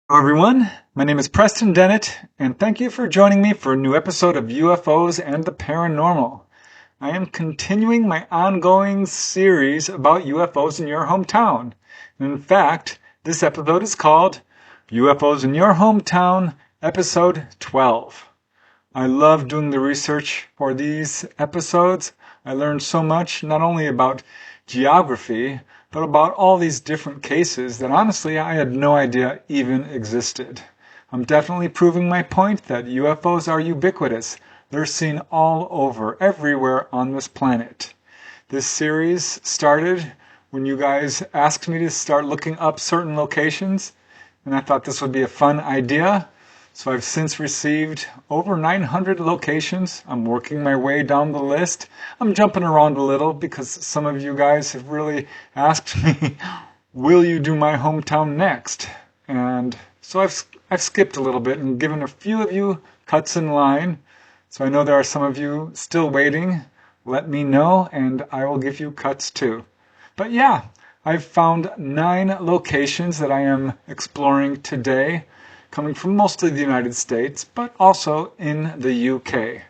Hello everyone, my name is Preston Dennett, and thank you for joining me for a new episode of UFOs and the Paranormal. I am continuing my ongoing series about UFOs in your hometown. In fact, this episode is called UFOs in Your Hometown, Episode 12. I love doing the research for these episodes. I learned so much, not only about geography, but about all these different cases that honestly I had no idea even existed. I'm definitely proving my point that UFOs are ubiquitous. They're seen all over, everywhere on this planet. This series started when you guys asked me to start looking up certain locations, and I thought this would be a fun idea. So I've since received over 900 locations. I'm working my way down the list. I'm jumping around a little because some of you guys have really asked me, will you do my hometown next? And so I've skipped a little bit and given a few of you cuts in line. So I know there are some of you still waiting. Let me know and I will give you cuts too. But yeah, I've found 9 locations that I am exploring today, coming from mostly the United States, but also in the UK.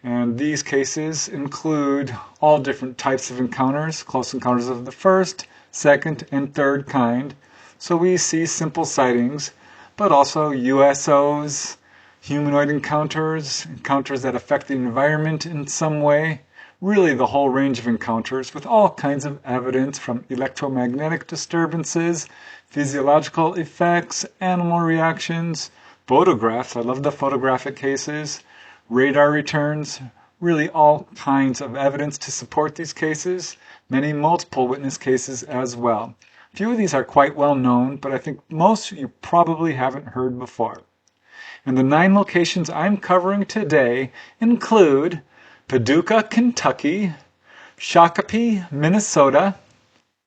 And these cases include all different types of encounters, close encounters of the first, second, and third kind. So we see simple sightings, but also USOs, humanoid encounters, encounters that affect the environment in some way, really the whole range of encounters with all kinds of evidence from electromagnetic disturbances, physiological effects, animal reactions, photographs, I love the photographic cases, radar returns, really all kinds of evidence to support these cases, many multiple witness cases as well. A few of these are quite well known, but I think most you probably haven't heard before. And the 9 locations I'm covering today include Paducah, Kentucky, Shakopee, Minnesota,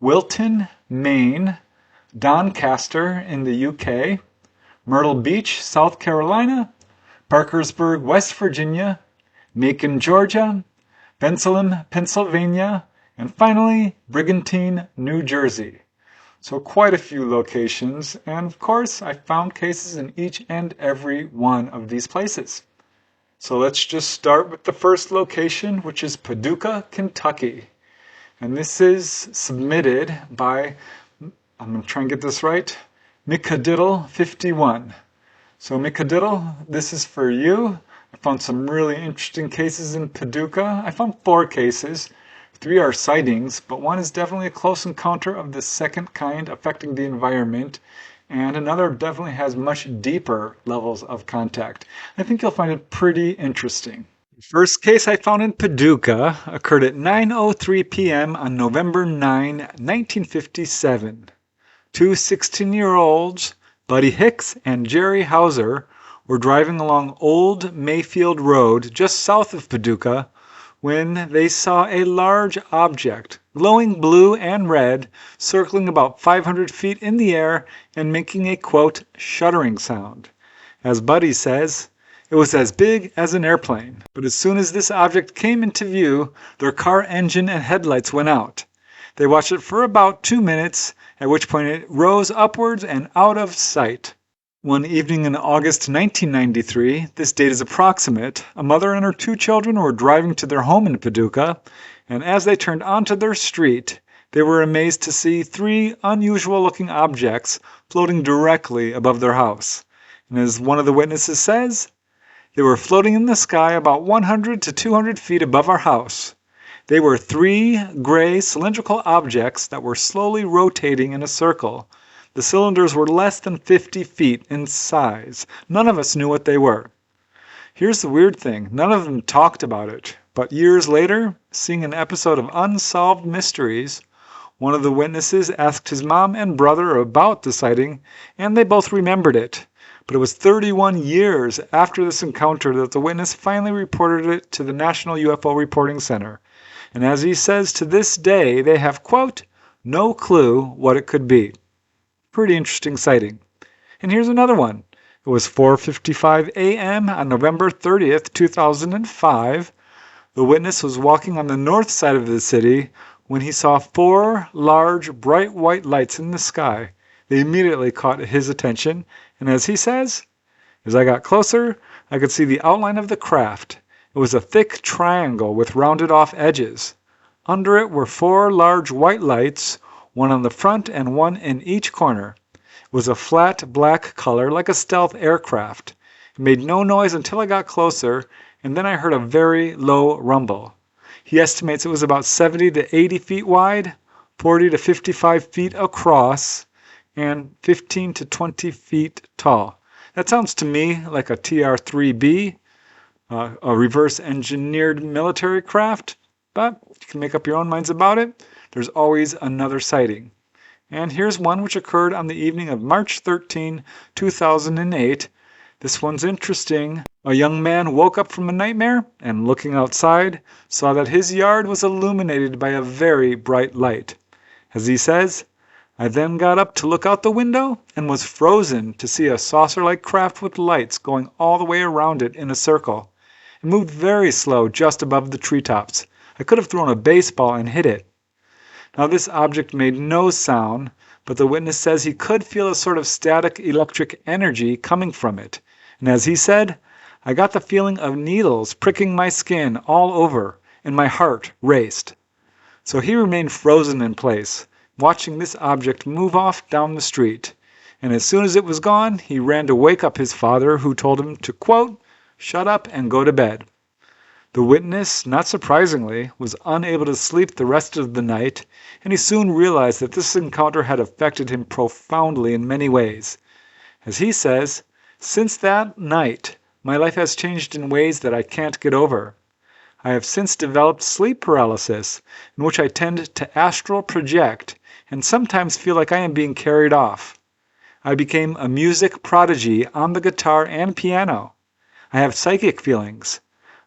Wilton, Maine, Doncaster in the UK, Myrtle Beach, South Carolina, Parkersburg, West Virginia, Macon, Georgia, Bensalem, Pennsylvania, and finally Brigantine, New Jersey. So quite a few locations, and of course I found cases in each and every one of these places. So let's just start with the first location, which is Paducah, Kentucky. And this is submitted by, I'm going to try and get this right, Mickadiddle51. So Mickadiddle, this is for you. I found some really interesting cases in Paducah. I found 4 cases. 3 are sightings, but one is definitely a close encounter of the second kind affecting the environment, and another definitely has much deeper levels of contact. I think you'll find it pretty interesting. The first case I found in Paducah occurred at 9:03 p.m. on November 9, 1957. 2 16-year-olds, Buddy Hicks and Jerry Hauser, were driving along Old Mayfield Road just south of Paducah when they saw a large object, glowing blue and red, circling about 500 feet in the air and making a, quote, shuddering sound. As Buddy says, it was as big as an airplane. But as soon as this object came into view, their car engine and headlights went out. They watched it for about 2 minutes, at which point it rose upwards and out of sight. One evening in August 1993, this date is approximate, a mother and her 2 children were driving to their home in Paducah, and as they turned onto their street, they were amazed to see 3 unusual-looking objects floating directly above their house. And as one of the witnesses says, they were floating in the sky about 100 to 200 feet above our house. They were 3 gray cylindrical objects that were slowly rotating in a circle. The cylinders were less than 50 feet in size. None of us knew what they were. Here's the weird thing. None of them talked about it. But years later, seeing an episode of Unsolved Mysteries, one of the witnesses asked his mom and brother about the sighting, and they both remembered it. But it was 31 years after this encounter that the witness finally reported it to the National UFO Reporting Center. And as he says, to this day, they have, quote, no clue what it could be. Pretty interesting sighting. And here's another one. It was 4:55 a.m. on November 30th, 2005. The witness was walking on the north side of the city when he saw 4 large, bright white lights in the sky. They immediately caught his attention, and as he says, as I got closer, I could see the outline of the craft. It was a thick triangle with rounded off edges. Under it were 4 large white lights, one on the front and one in each corner. It was a flat black color like a stealth aircraft. It made no noise until I got closer, and then I heard a very low rumble. He estimates it was about 70 to 80 feet wide, 40 to 55 feet across, and 15 to 20 feet tall. That sounds to me like a TR-3B, a reverse engineered military craft, but you can make up your own minds about it. There's always another sighting. And here's one which occurred on the evening of March 13, 2008. This one's interesting. A young man woke up from a nightmare and, looking outside, saw that his yard was illuminated by a very bright light. As he says, I then got up to look out the window and was frozen to see a saucer-like craft with lights going all the way around it in a circle. It moved very slow just above the treetops. I could have thrown a baseball and hit it. Now this object made no sound, but the witness says he could feel a sort of static electric energy coming from it. And as he said, I got the feeling of needles pricking my skin all over, and my heart raced. So he remained frozen in place, watching this object move off down the street. And as soon as it was gone, he ran to wake up his father, who told him to, quote, shut up and go to bed. The witness, not surprisingly, was unable to sleep the rest of the night, and he soon realized that this encounter had affected him profoundly in many ways. As he says, since that night, my life has changed in ways that I can't get over. I have since developed sleep paralysis, in which I tend to astral project and sometimes feel like I am being carried off. I became a music prodigy on the guitar and piano. I have psychic feelings.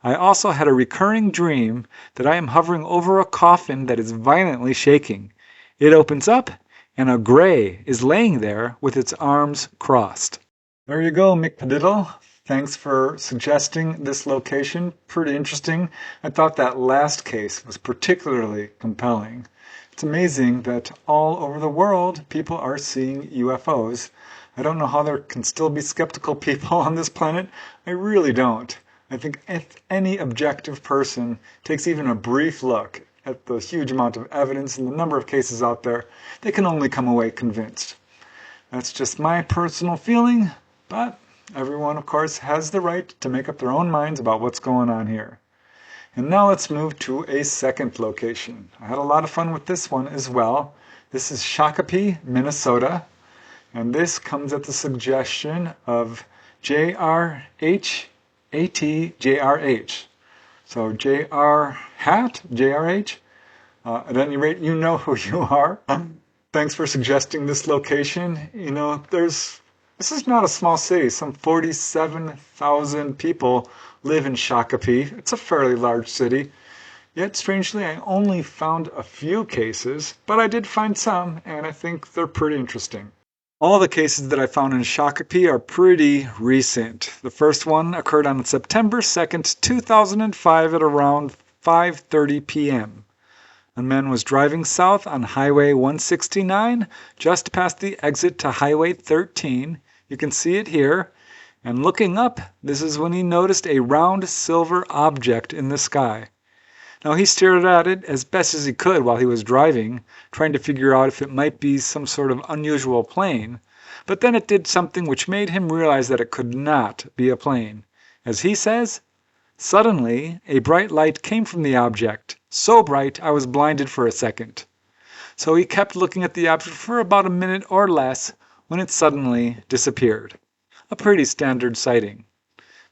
I also had a recurring dream that I am hovering over a coffin that is violently shaking. It opens up, and a gray is laying there with its arms crossed. There you go, McPadiddle. Thanks for suggesting this location. Pretty interesting. I thought that last case was particularly compelling. It's amazing that all over the world people are seeing UFOs. I don't know how there can still be skeptical people on this planet. I really don't. I think if any objective person takes even a brief look at the huge amount of evidence and the number of cases out there, they can only come away convinced. That's just my personal feeling, but everyone, of course, has the right to make up their own minds about what's going on here. And now let's move to a second location. I had a lot of fun with this one as well. This is Shakopee, Minnesota, and this comes at the suggestion of JRH. ATJRH. So JR Hat, JRH. At any rate, you know who you are. Thanks for suggesting this location. You know, this is not a small city. Some 47,000 people live in Shakopee. It's a fairly large city. Yet, strangely, I only found a few cases, but I did find some, and I think they're pretty interesting. All the cases that I found in Shakopee are pretty recent. The first one occurred on September 2nd, 2005 at around 5:30 p.m. A man was driving south on Highway 169, just past the exit to Highway 13. You can see it here. And looking up, this is when he noticed a round silver object in the sky. Now he stared at it as best as he could while he was driving, trying to figure out if it might be some sort of unusual plane, but then it did something which made him realize that it could not be a plane. As he says, suddenly a bright light came from the object, so bright I was blinded for a second. So he kept looking at the object for about a minute or less when it suddenly disappeared. A pretty standard sighting.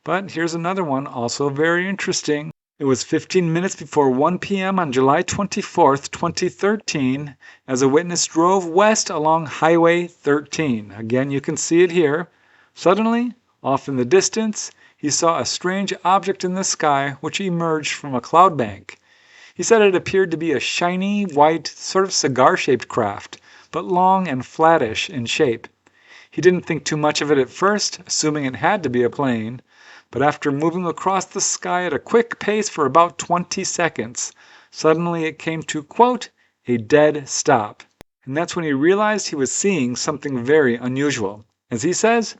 But here's another one, also very interesting. It was 15 minutes before 1 p.m. on July 24th, 2013, as a witness drove west along Highway 13. Again, you can see it here. Suddenly, off in the distance, he saw a strange object in the sky which emerged from a cloud bank. He said it appeared to be a shiny, white, sort of cigar-shaped craft, but long and flattish in shape. He didn't think too much of it at first, assuming it had to be a plane. But after moving across the sky at a quick pace for about 20 seconds, suddenly it came to, quote, a dead stop. And that's when he realized he was seeing something very unusual. As he says,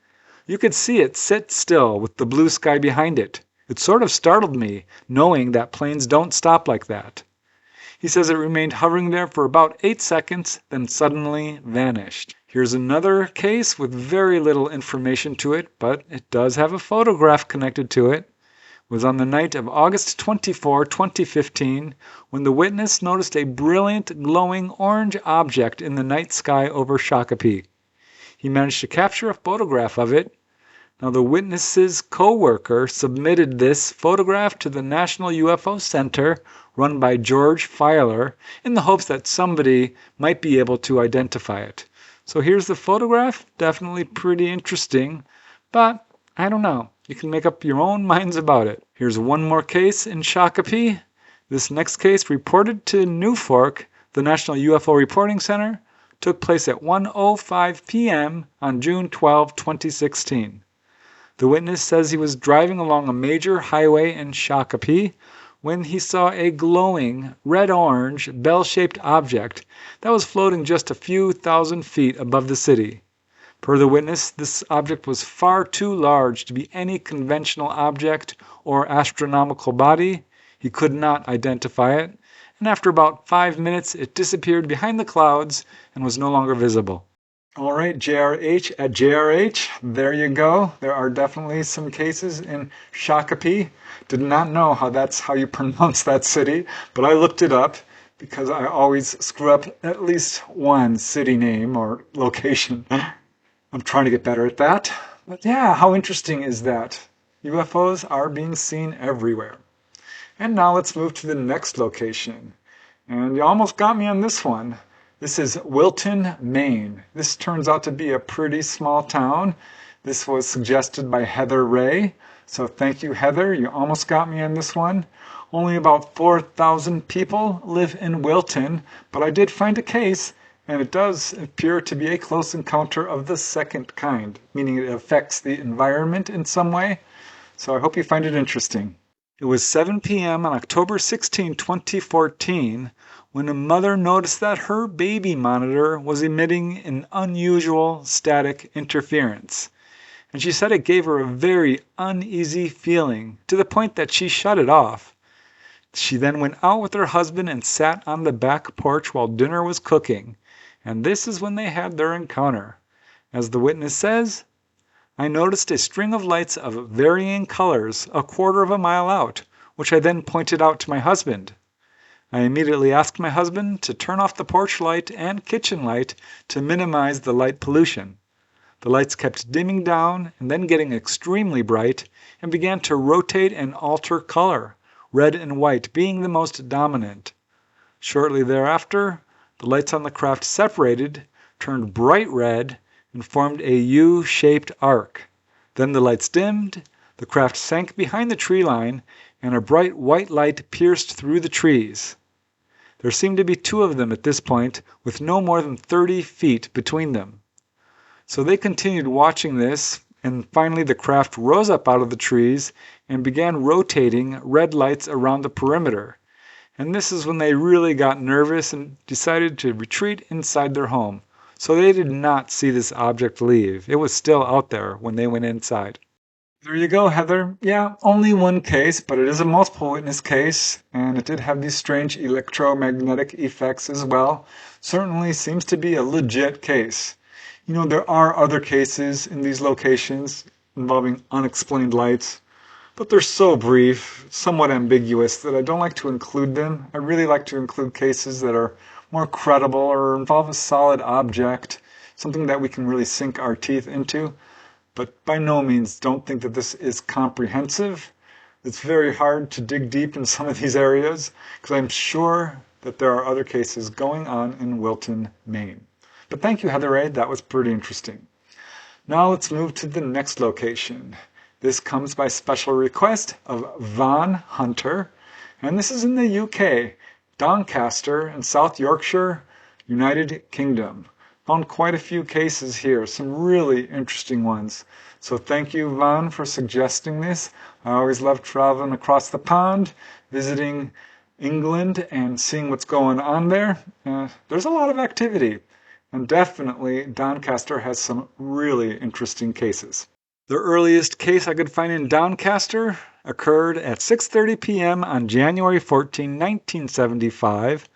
"You could see it sit still with the blue sky behind it. It sort of startled me, knowing that planes don't stop like that." He says it remained hovering there for about 8 seconds, then suddenly vanished. Here's another case with very little information to it, but it does have a photograph connected to it. It was on the night of August 24, 2015, when the witness noticed a brilliant, glowing orange object in the night sky over Shakopee. He managed to capture a photograph of it. Now, the witness's co-worker submitted this photograph to the National UFO Center, run by George Filer, in the hopes that somebody might be able to identify it. So here's the photograph. Definitely pretty interesting, but I don't know. You can make up your own minds about it. Here's one more case in Shakopee. This next case, reported to Newfork, the National UFO Reporting Center, took place at 1:05 p.m. on June 12, 2016. The witness says he was driving along a major highway in Shakopee when he saw a glowing, red-orange, bell-shaped object that was floating just a few thousand feet above the city. Per the witness, this object was far too large to be any conventional object or astronomical body. He could not identify it, and after about 5 minutes it disappeared behind the clouds and was no longer visible. All right, JRH at JRH, there you go. There are definitely some cases in Shakopee. Did not know that's how you pronounce that city, but I looked it up because I always screw up at least one city name or location. I'm trying to get better at that. But yeah, how interesting is that? UFOs are being seen everywhere. And now let's move to the next location. And you almost got me on this one. This is Wilton, Maine. This turns out to be a pretty small town. This was suggested by Heather Ray. So thank you, Heather. You almost got me on this one. Only about 4,000 people live in Wilton, but I did find a case, and it does appear to be a close encounter of the second kind, meaning it affects the environment in some way. So I hope you find it interesting. It was 7 p.m. on October 16, 2014, when a mother noticed that her baby monitor was emitting an unusual static interference. And she said it gave her a very uneasy feeling, to the point that she shut it off. She then went out with her husband and sat on the back porch while dinner was cooking. And this is when they had their encounter. As the witness says, "I noticed a string of lights of varying colors a quarter of a mile out, which I then pointed out to my husband. I immediately asked my husband to turn off the porch light and kitchen light to minimize the light pollution. The lights kept dimming down and then getting extremely bright and began to rotate and alter color, red and white being the most dominant. Shortly thereafter, the lights on the craft separated, turned bright red, and formed a U-shaped arc. Then the lights dimmed, the craft sank behind the tree line, and a bright white light pierced through the trees. There seemed to be two of them at this point, with no more than 30 feet between them. So they continued watching this, and finally the craft rose up out of the trees and began rotating red lights around the perimeter. And this is when they really got nervous and decided to retreat inside their home. So they did not see this object leave. It was still out there when they went inside." There you go, Heather. Yeah, only one case, but it is a multiple witness case, and it did have these strange electromagnetic effects as well. Certainly seems to be a legit case. You know, there are other cases in these locations involving unexplained lights, but they're so brief, somewhat ambiguous, that I don't like to include them. I really like to include cases that are more credible or involve a solid object, something that we can really sink our teeth into. But by no means don't think that this is comprehensive. It's very hard to dig deep in some of these areas, because I'm sure that there are other cases going on in Wilton, Maine. But thank you, Heather Ray. That was pretty interesting. Now let's move to the next location. This comes by special request of Von Hunter, and this is in the UK, Doncaster in South Yorkshire, United Kingdom. Found quite a few cases here, some really interesting ones. So thank you, Von, for suggesting this. I always love traveling across the pond, visiting England and seeing what's going on there. There's a lot of activity. and definitely Doncaster has some really interesting cases. The earliest case I could find in Doncaster occurred at 6:30 p.m. on January 14, 1975,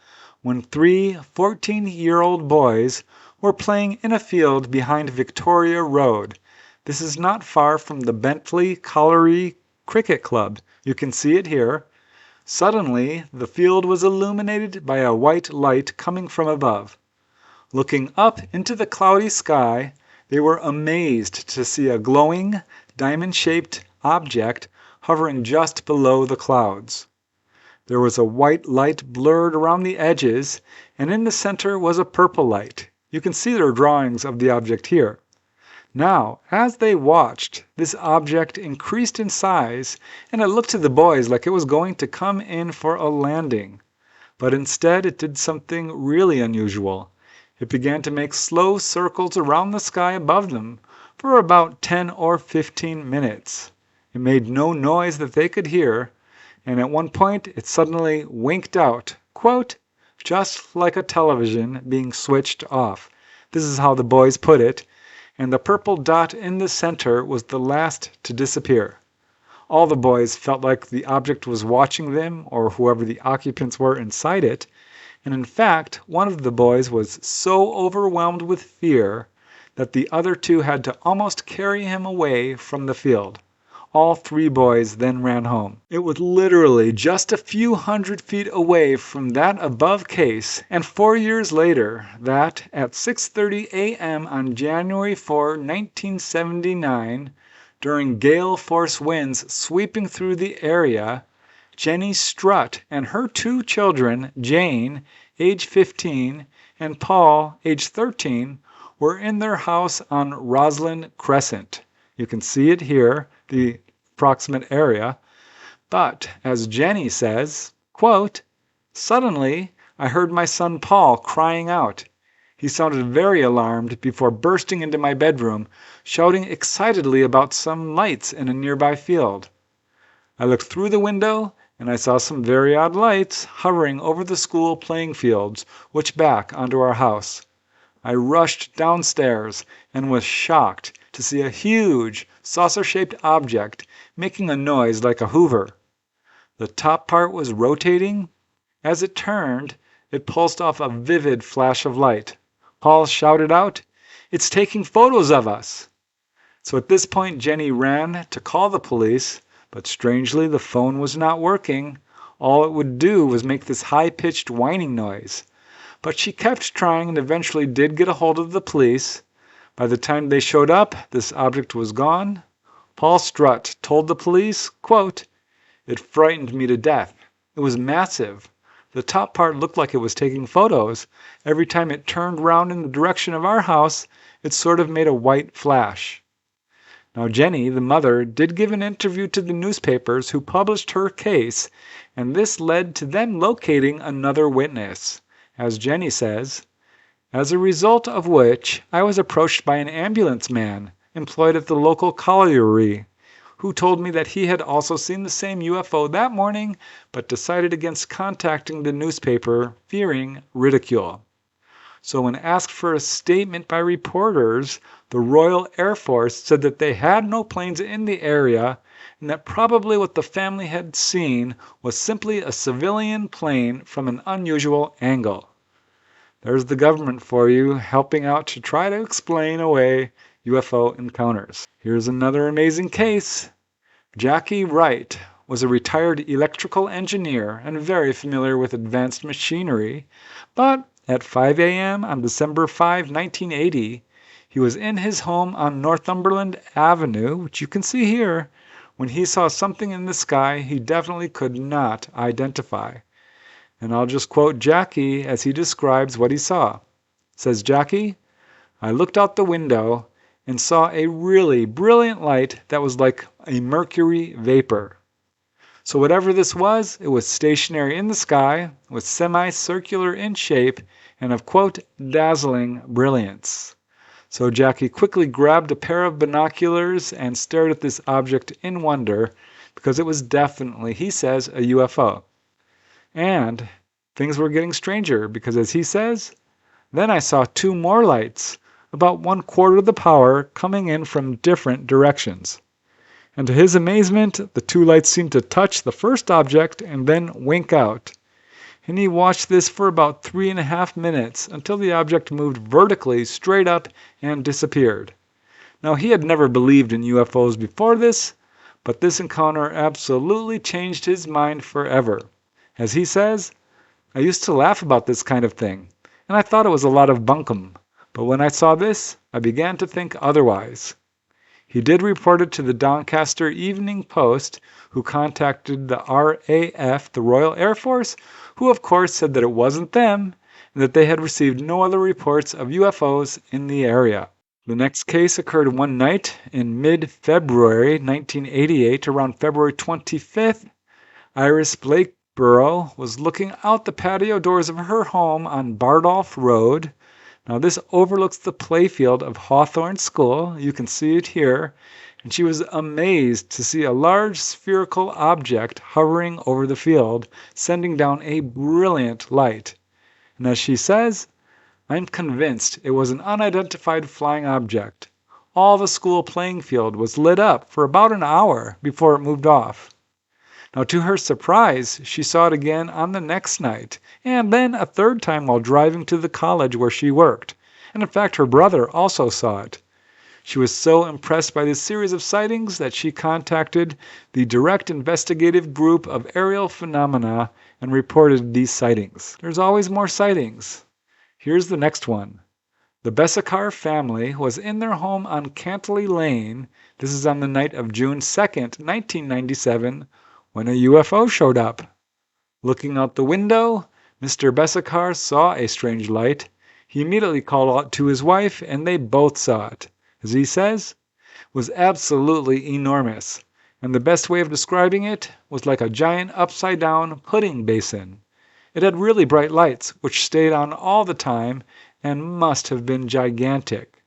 when three 14-year-old boys were playing in a field behind Victoria Road. This is not far from the Bentley Colliery Cricket Club. You can see it here. Suddenly, the field was illuminated by a white light coming from above. Looking up into the cloudy sky, they were amazed to see a glowing, diamond-shaped object hovering just below the clouds. There was a white light blurred around the edges, and in the center was a purple light. You can see their drawings of the object here. Now, as they watched, this object increased in size, and it looked to the boys like it was going to come in for a landing. But instead, it did something really unusual. It began to make slow circles around the sky above them for about 10 or 15 minutes. It made no noise that they could hear, and at one point it suddenly winked out, quote, just like a television being switched off. This is how the boys put it, and the purple dot in the center was the last to disappear. All the boys felt like the object was watching them, or whoever the occupants were inside it, and in fact, one of the boys was so overwhelmed with fear that the other two had to almost carry him away from the field. All three boys then ran home. It was literally just a few hundred feet away from that above case, and 4 years later, that at 6:30 a.m. on January 4, 1979, during gale force winds sweeping through the area, Jenny Strutt and her two children, Jane, age 15, and Paul, age 13, were in their house on Roslyn Crescent. You can see it here, the approximate area. But, as Jenny says, quote, suddenly I heard my son Paul crying out. He sounded very alarmed before bursting into my bedroom, shouting excitedly about some lights in a nearby field. I looked through the window and I saw some very odd lights hovering over the school playing fields, which back onto our house. I rushed downstairs and was shocked to see a huge, saucer-shaped object making a noise like a hoover. The top part was rotating. As it turned, it pulsed off a vivid flash of light. Paul shouted out, "It's taking photos of us!" So at this point, Jenny ran to call the police, but strangely the phone was not working. All it would do was make this high-pitched whining noise. But she kept trying and eventually did get a hold of the police. By the time they showed up, this object was gone. Paul Strutt told the police, quote, "It frightened me to death. It was massive. The top part looked like it was taking photos. Every time it turned round in the direction of our house, it sort of made a white flash." Now Jenny, the mother, did give an interview to the newspapers who published her case, and this led to them locating another witness. As Jenny says, as a result of which I was approached by an ambulance man employed at the local colliery, who told me that he had also seen the same UFO that morning, but decided against contacting the newspaper, fearing ridicule. So when asked for a statement by reporters, the Royal Air Force said that they had no planes in the area and that probably what the family had seen was simply a civilian plane from an unusual angle. There's the government for you, helping out to try to explain away UFO encounters. Here's another amazing case. Jackie Wright was a retired electrical engineer and very familiar with advanced machinery, but at 5 a.m. on December 5, 1980, he was in his home on Northumberland Avenue, which you can see here, when he saw something in the sky he definitely could not identify. And I'll just quote Jackie as he describes what he saw. Says Jackie, "I looked out the window and saw a really brilliant light that was like a mercury vapor. So whatever this was, it was stationary in the sky, was semicircular in shape, and of, quote, dazzling brilliance." So Jackie quickly grabbed a pair of binoculars and stared at this object in wonder, because it was definitely, he says, a UFO. And things were getting stranger, because as he says, Then I saw 2 more lights, about 1/4 the power, coming in from different directions. And to his amazement, the 2 lights seemed to touch the first object and then wink out. And he watched this for about 3.5 minutes until the object moved vertically straight up and disappeared. Now, he had never believed in UFOs before this, but this encounter absolutely changed his mind forever. As he says, "I used to laugh about this kind of thing, and I thought it was a lot of bunkum. But when I saw this, I began to think otherwise." He did report it to the Doncaster Evening Post, who contacted the RAF, the Royal Air Force, who of course said that it wasn't them, and that they had received no other reports of UFOs in the area. The next case occurred one night in mid-February 1988, around February 25th. Iris Blakeborough was looking out the patio doors of her home on Bardolph Road. Now this overlooks the playfield of Hawthorne School. You can see it here. And she was amazed to see a large spherical object hovering over the field, sending down a brilliant light. And as she says, "I'm convinced it was an unidentified flying object. All the school playing field was lit up for about an hour before it moved off." Now, to her surprise, she saw it again on the next night, and then a third time while driving to the college where she worked. And in fact, her brother also saw it. She was so impressed by this series of sightings that she contacted the Direct Investigative Group of Aerial Phenomena and reported these sightings. There's always more sightings. Here's the next one. The Besakar family was in their home on Cantley Lane. This is on the night of June 2nd, 1997, when a UFO showed up. Looking out the window, Mr. Besakar saw a strange light. He immediately called out to his wife, and they both saw it. As he says, it was absolutely enormous, and the best way of describing it was like a giant upside-down pudding basin. It had really bright lights, which stayed on all the time and must have been gigantic.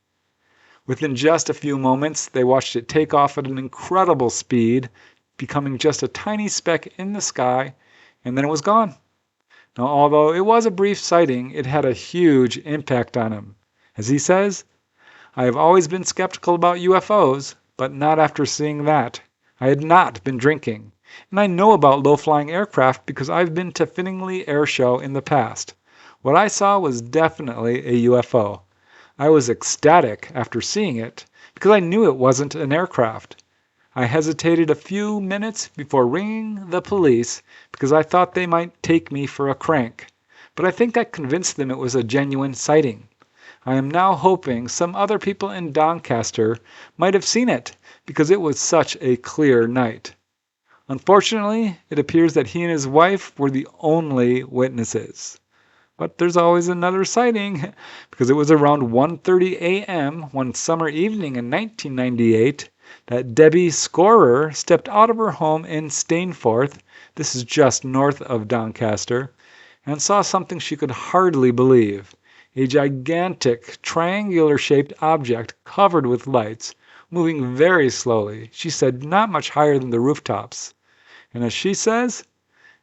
Within just a few moments, they watched it take off at an incredible speed, becoming just a tiny speck in the sky, and then it was gone. Now, although it was a brief sighting, it had a huge impact on him. As he says, "I have always been skeptical about UFOs, but not after seeing that. I had not been drinking, and I know about low-flying aircraft because I've been to Finningley Air Show in the past. What I saw was definitely a UFO. I was ecstatic after seeing it because I knew it wasn't an aircraft. I hesitated a few minutes before ringing the police because I thought they might take me for a crank, but I think I convinced them it was a genuine sighting. I am now hoping some other people in Doncaster might have seen it because it was such a clear night." Unfortunately, it appears that he and his wife were the only witnesses. But there's always another sighting, because it was around 1:30 a.m. one summer evening in 1998 that Debbie Scorer stepped out of her home in Stainforth, this is just north of Doncaster, and saw something she could hardly believe. A gigantic triangular-shaped object covered with lights, moving very slowly. She said not much higher than the rooftops. And as she says,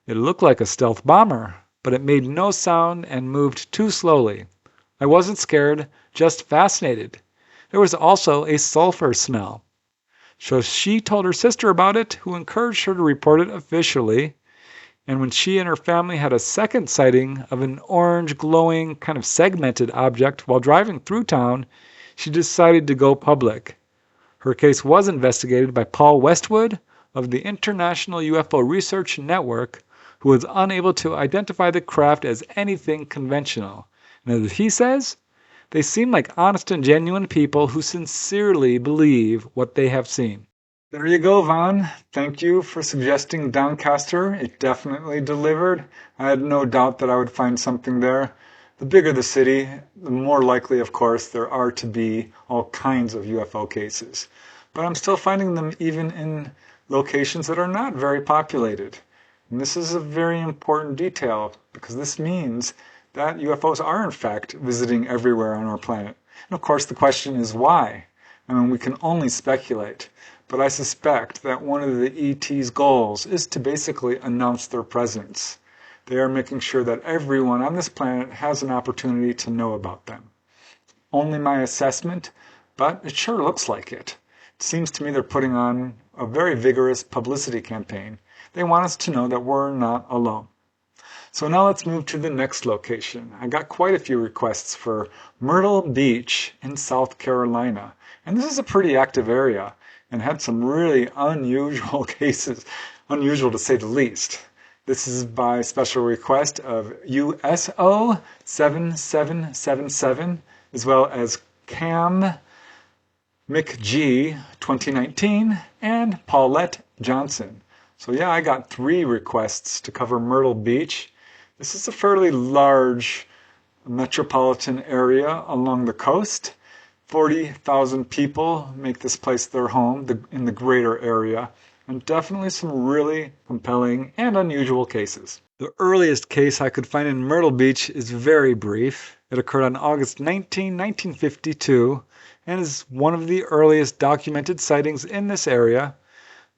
it looked like a stealth bomber, but it made no sound and moved too slowly. I wasn't scared, just fascinated. There was also a sulfur smell. So she told her sister about it, who encouraged her to report it officially. And when she and her family had a second sighting of an orange, glowing, kind of segmented object while driving through town, she decided to go public. Her case was investigated by Paul Westwood of the International UFO Research Network, who was unable to identify the craft as anything conventional. And as he says, they seem like honest and genuine people who sincerely believe what they have seen. There you go, Vaughn. Thank you for suggesting Doncaster. It definitely delivered. I had no doubt that I would find something there. The bigger the city, the more likely, of course, there are to be all kinds of UFO cases. But I'm still finding them even in locations that are not very populated. And this is a very important detail because this means that UFOs are in fact visiting everywhere on our planet. And of course the question is why? I mean, we can only speculate, but I suspect that one of the ET's goals is to basically announce their presence. They are making sure that everyone on this planet has an opportunity to know about them. Only my assessment, but it sure looks like it. It seems to me they're putting on a very vigorous publicity campaign. They want us to know that we're not alone. So now let's move to the next location. I got quite a few requests for Myrtle Beach in South Carolina. And this is a pretty active area and had some really unusual cases, unusual to say the least. This is by special request of USO 7777 as well as Cam McG 2019 and Paulette Johnson. So yeah, I got 3 requests to cover Myrtle Beach. This is a fairly large metropolitan area along the coast. 40,000 people make this place their home in the greater area, and definitely some really compelling and unusual cases. The earliest case I could find in Myrtle Beach is very brief. It occurred on August 19, 1952, and is one of the earliest documented sightings in this area.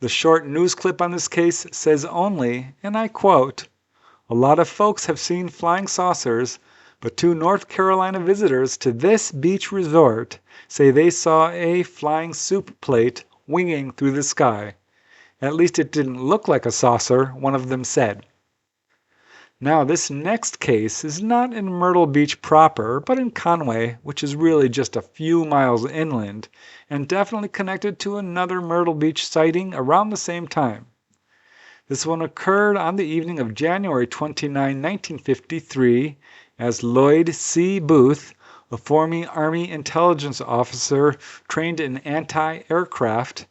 The short news clip on this case says only, and I quote, "A lot of folks have seen flying saucers, but 2 North Carolina visitors to this beach resort say they saw a flying soup plate winging through the sky. At least it didn't look like a saucer," one of them said. Now this next case is not in Myrtle Beach proper, but in Conway, which is really just a few miles inland, and definitely connected to another Myrtle Beach sighting around the same time. This one occurred on the evening of January 29, 1953, as Lloyd C. Booth, a former Army intelligence officer trained in anti-aircraft,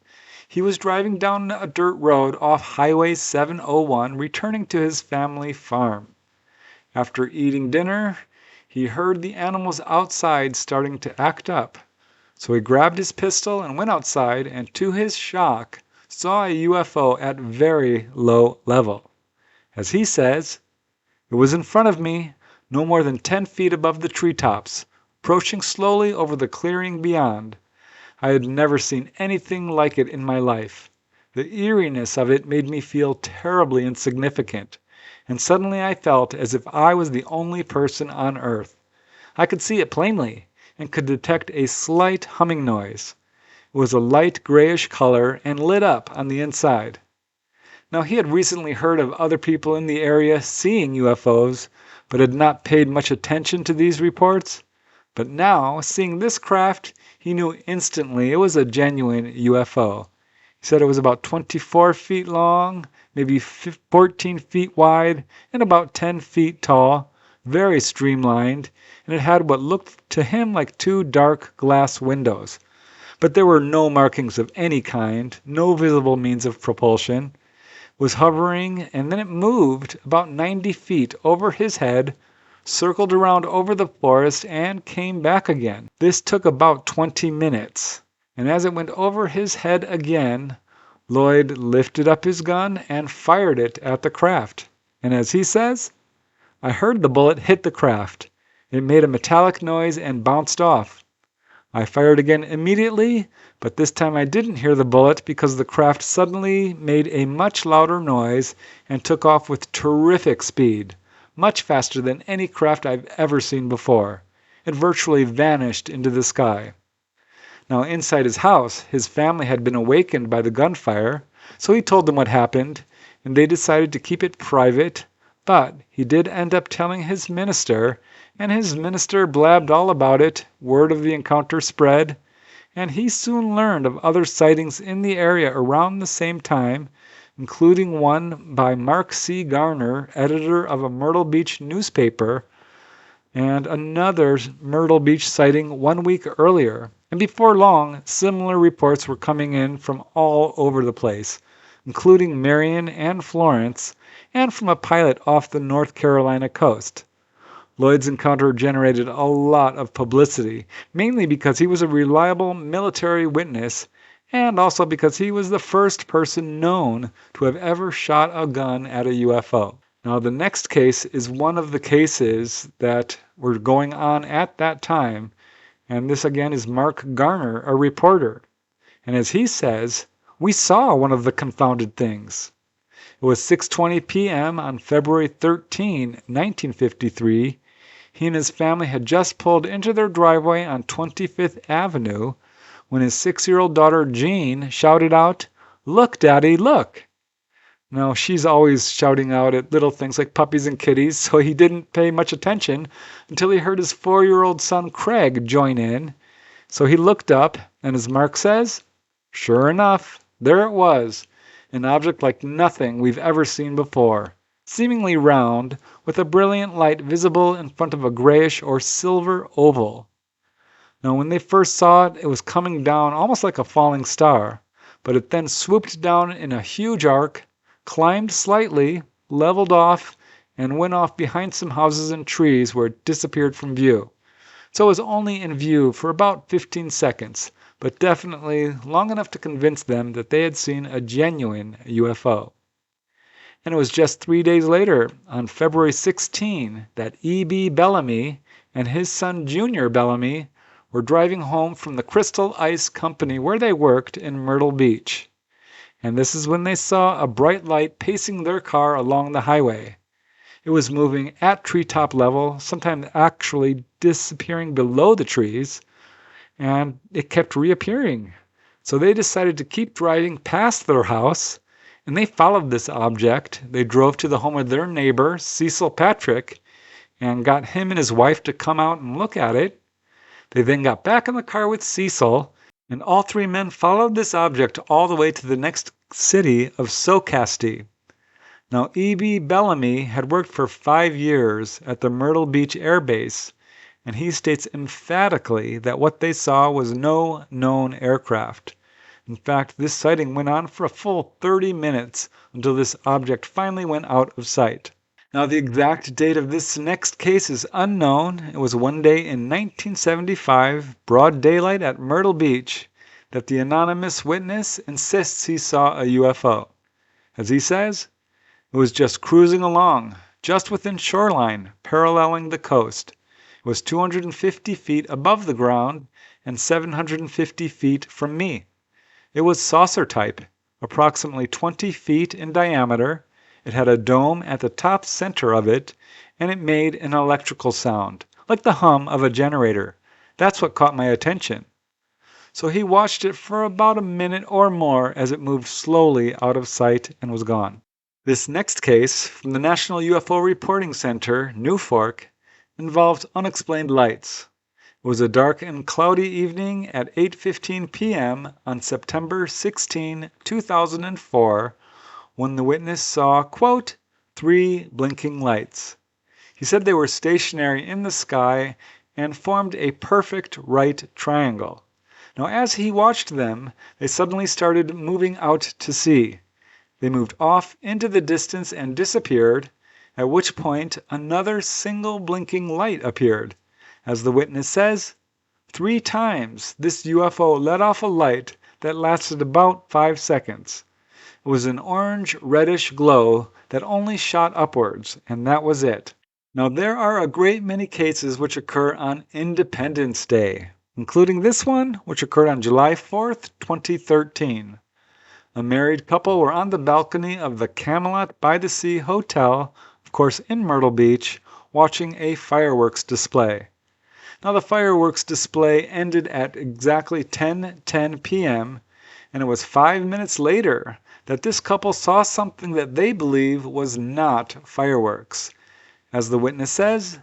he was driving down a dirt road off Highway 701 returning to his family farm. After eating dinner, he heard the animals outside starting to act up. So he grabbed his pistol and went outside, and to his shock, saw a UFO at very low level. As he says, "It was in front of me, no more than 10 feet above the treetops, approaching slowly over the clearing beyond. I had never seen anything like it in my life. The eeriness of it made me feel terribly insignificant, and suddenly I felt as if I was the only person on Earth. I could see it plainly, and could detect a slight humming noise. It was a light grayish color and lit up on the inside." Now he had recently heard of other people in the area seeing UFOs, but had not paid much attention to these reports. But now, seeing this craft, he knew instantly it was a genuine UFO. He said it was about 24 feet long, maybe 14 feet wide, and about 10 feet tall, very streamlined, and it had what looked to him like 2 dark glass windows. But there were no markings of any kind, no visible means of propulsion. It was hovering, and then it moved about 90 feet over his head, circled around over the forest, and came back again. This took about 20 minutes, and as it went over his head again, Lloyd lifted up his gun and fired it at the craft. And as he says, "I heard the bullet hit the craft. It made a metallic noise and bounced off. I fired again immediately, but this time I didn't hear the bullet because the craft suddenly made a much louder noise and took off with terrific speed, much faster than any craft I've ever seen before. It virtually vanished into the sky." Now inside his house, his family had been awakened by the gunfire, so he told them what happened, and they decided to keep it private, but he did end up telling his minister, and his minister blabbed all about it. Word of the encounter spread, and he soon learned of other sightings in the area around the same time, including one by Mark C. Garner, editor of a Myrtle Beach newspaper, and another Myrtle Beach sighting 1 week earlier. And before long, similar reports were coming in from all over the place, including Marion and Florence, and from a pilot off the North Carolina coast. Lloyd's encounter generated a lot of publicity, mainly because he was a reliable military witness, and also because he was the first person known to have ever shot a gun at a UFO. Now, the next case is one of the cases that were going on at that time, and this again is Mark Garner, a reporter. And as he says, "We saw one of the confounded things. It was 6:20 p.m. on February 13, 1953. He and his family had just pulled into their driveway on 25th Avenue when his 6-year-old daughter Jean shouted out, "Look, Daddy, look!" Now, she's always shouting out at little things like puppies and kitties, so he didn't pay much attention until he heard his 4-year-old son Craig join in. So he looked up, and as Mark says, sure enough, there it was, an object like nothing we've ever seen before, seemingly round, with a brilliant light visible in front of a grayish or silver oval. Now, when they first saw it, it was coming down almost like a falling star, but it then swooped down in a huge arc, climbed slightly, leveled off, and went off behind some houses and trees where it disappeared from view. So it was only in view for about 15 seconds, but definitely long enough to convince them that they had seen a genuine UFO. And it was just 3 days later, on February 16, that E.B. Bellamy and his son Junior Bellamy were driving home from the Crystal Ice Company where they worked in Myrtle Beach. And this is when they saw a bright light pacing their car along the highway. It was moving at treetop level, sometimes actually disappearing below the trees, and it kept reappearing. So they decided to keep driving past their house, and they followed this object. They drove to the home of their neighbor, Cecil Patrick, and got him and his wife to come out and look at it. They then got back in the car with Cecil, and all three men followed this object all the way to the next city of Shakopee. Now, E.B. Bellamy had worked for 5 years at the Myrtle Beach Air Base, and he states emphatically that what they saw was no known aircraft. In fact, this sighting went on for a full 30 minutes until this object finally went out of sight. Now, the exact date of this next case is unknown. It was one day in 1975, broad daylight at Myrtle Beach, that the anonymous witness insists he saw a UFO. As he says, it was just cruising along, just within shoreline, paralleling the coast. It was 250 feet above the ground and 750 feet from me. It was saucer type, approximately 20 feet in diameter. It had a dome at the top center of it, and it made an electrical sound, like the hum of a generator. That's what caught my attention. So he watched it for about a minute or more as it moved slowly out of sight and was gone. This next case, from the National UFO Reporting Center, New Fork, involved unexplained lights. It was a dark and cloudy evening at 8:15 p.m. on September 16, 2004, when the witness saw, quote, 3 blinking lights. He said they were stationary in the sky and formed a perfect right triangle. Now, as he watched them, they suddenly started moving out to sea. They moved off into the distance and disappeared, at which point another single blinking light appeared. As the witness says, 3 times this UFO let off a light that lasted about 5 seconds. It was an orange-reddish glow that only shot upwards, and that was it. Now, there are a great many cases which occur on Independence Day, including this one, which occurred on July 4th, 2013. A married couple were on the balcony of the Camelot by the Sea Hotel, of course in Myrtle Beach, watching a fireworks display. Now, the fireworks display ended at exactly 10:10 p.m., and it was 5 minutes later that this couple saw something that they believe was not fireworks. As the witness says,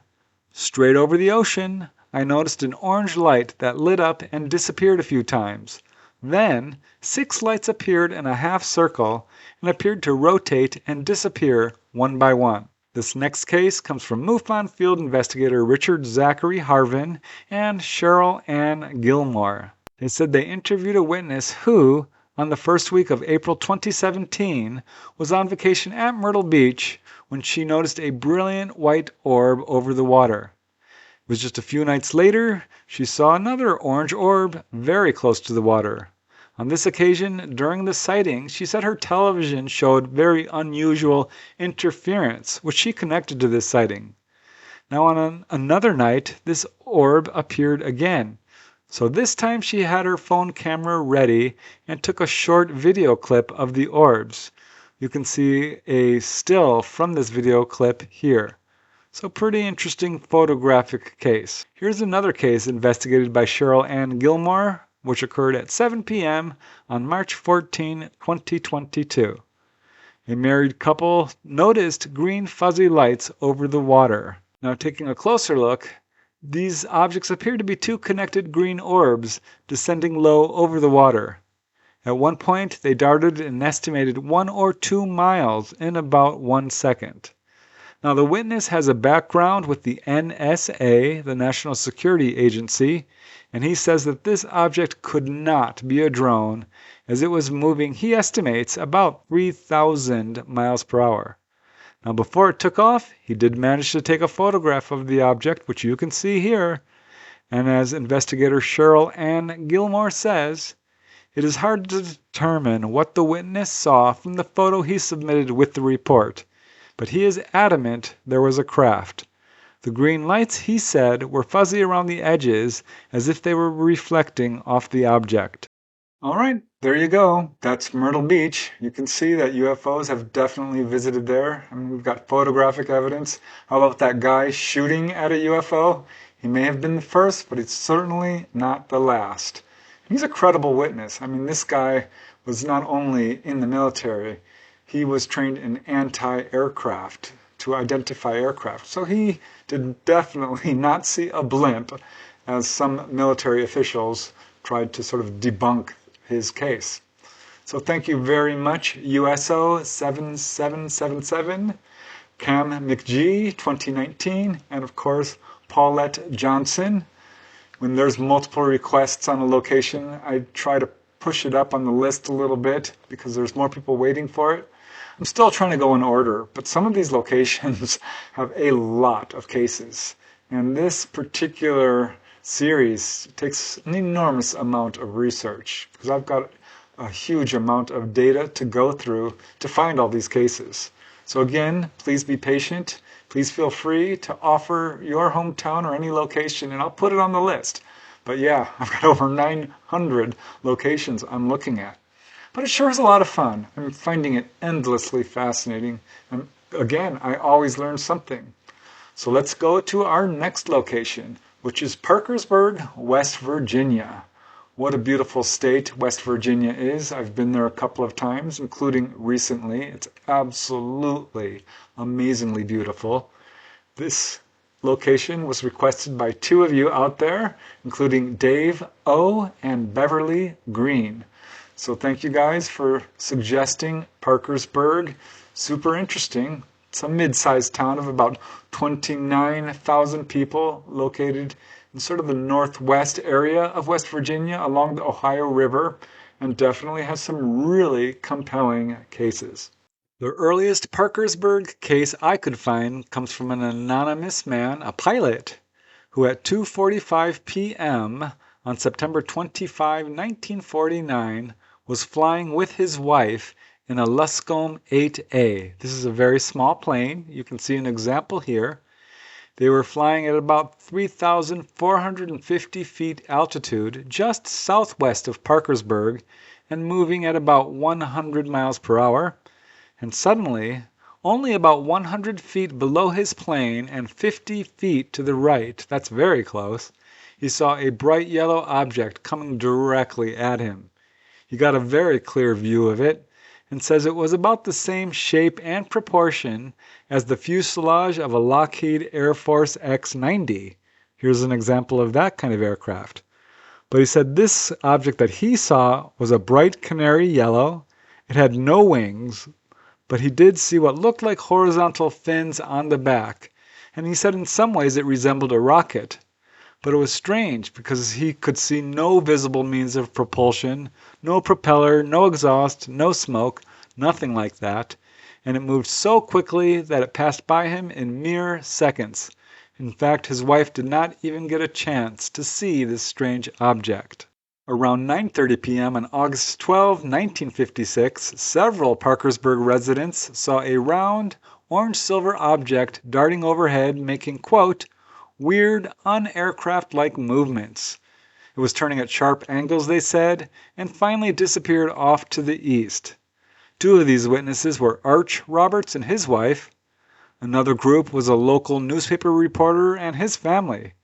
straight over the ocean, I noticed an orange light that lit up and disappeared a few times. Then, 6 lights appeared in a half circle and appeared to rotate and disappear one by one. This next case comes from MUFON field investigator Richard Zachary Harvin and Cheryl Ann Gilmore. They said they interviewed a witness who, on the first week of April 2017, was on vacation at Myrtle Beach when she noticed a brilliant white orb over the water. It was just a few nights later she saw another orange orb very close to the water. On this occasion, during the sighting, she said her television showed very unusual interference, which she connected to this sighting. Now, on another night, this orb appeared again. So this time she had her phone camera ready and took a short video clip of the orbs. You can see a still from this video clip here. So pretty interesting photographic case. Here's another case investigated by Cheryl Ann Gilmore, which occurred at 7 p.m. on March 14, 2022. A married couple noticed green fuzzy lights over the water. Now taking a closer look, these objects appear to be two connected green orbs descending low over the water. At one point, they darted an estimated 1 or 2 miles in about 1 second. Now, the witness has a background with the NSA, the National Security Agency, and he says that this object could not be a drone as it was moving, he estimates, about 3,000 miles per hour. Now, before it took off, he did manage to take a photograph of the object, which you can see here. And as investigator Cheryl Ann Gilmore says, it is hard to determine what the witness saw from the photo he submitted with the report, but he is adamant there was a craft. The green lights, he said, were fuzzy around the edges as if they were reflecting off the object. All right, there you go. That's Myrtle Beach. You can see that UFOs have definitely visited there. I mean, we've got photographic evidence. How about that guy shooting at a UFO? He may have been the first, but it's certainly not the last. He's a credible witness. I mean, this guy was not only in the military, he was trained in anti-aircraft to identify aircraft. So he did definitely not see a blimp, as some military officials tried to sort of debunk his case. So thank you very much, USO 7777, Cam McGee 2019, and of course Paulette Johnson. When there's multiple requests on a location, I try to push it up on the list a little bit because there's more people waiting for it. I'm still trying to go in order, but some of these locations have a lot of cases. And this particular series takes an enormous amount of research because I've got a huge amount of data to go through to find all these cases. So again, please be patient. Please feel free to offer your hometown or any location and I'll put it on the list. But yeah, I've got over 900 locations I'm looking at. But it sure is a lot of fun. I'm finding it endlessly fascinating. And again, I always learn something. So let's go to our next location, which is Parkersburg, West Virginia. What a beautiful state West Virginia is. I've been there a couple of times, including recently. It's absolutely amazingly beautiful. This location was requested by two of you out there, including Dave O. and Beverly Green. So thank you guys for suggesting Parkersburg. Super interesting. It's a mid-sized town of about 29,000 people located in sort of the northwest area of West Virginia along the Ohio River and definitely has some really compelling cases. The earliest Parkersburg case I could find comes from an anonymous man, a pilot, who at 2:45 p.m. on September 25, 1949, was flying with his wife in a Luscombe 8A. This is a very small plane. You can see an example here. They were flying at about 3,450 feet altitude, just southwest of Parkersburg, and moving at about 100 miles per hour. And suddenly, only about 100 feet below his plane and 50 feet to the right, that's very close, he saw a bright yellow object coming directly at him. He got a very clear view of it and says it was about the same shape and proportion as the fuselage of a Lockheed Air Force X-90. Here's an example of that kind of aircraft. But he said this object that he saw was a bright canary yellow. It had no wings, but he did see what looked like horizontal fins on the back. And he said in some ways it resembled a rocket. But it was strange because he could see no visible means of propulsion, no propeller, no exhaust, no smoke, nothing like that. And it moved so quickly that it passed by him in mere seconds. In fact, his wife did not even get a chance to see this strange object. Around 9:30 p.m. on August 12, 1956, several Parkersburg residents saw a round, orange-silver object darting overhead making, quote, weird, un-aircraft-like movements. It was turning at sharp angles, they said, and finally disappeared off to the east. Two of these witnesses were Arch Roberts and his wife. Another group was a local newspaper reporter and his family,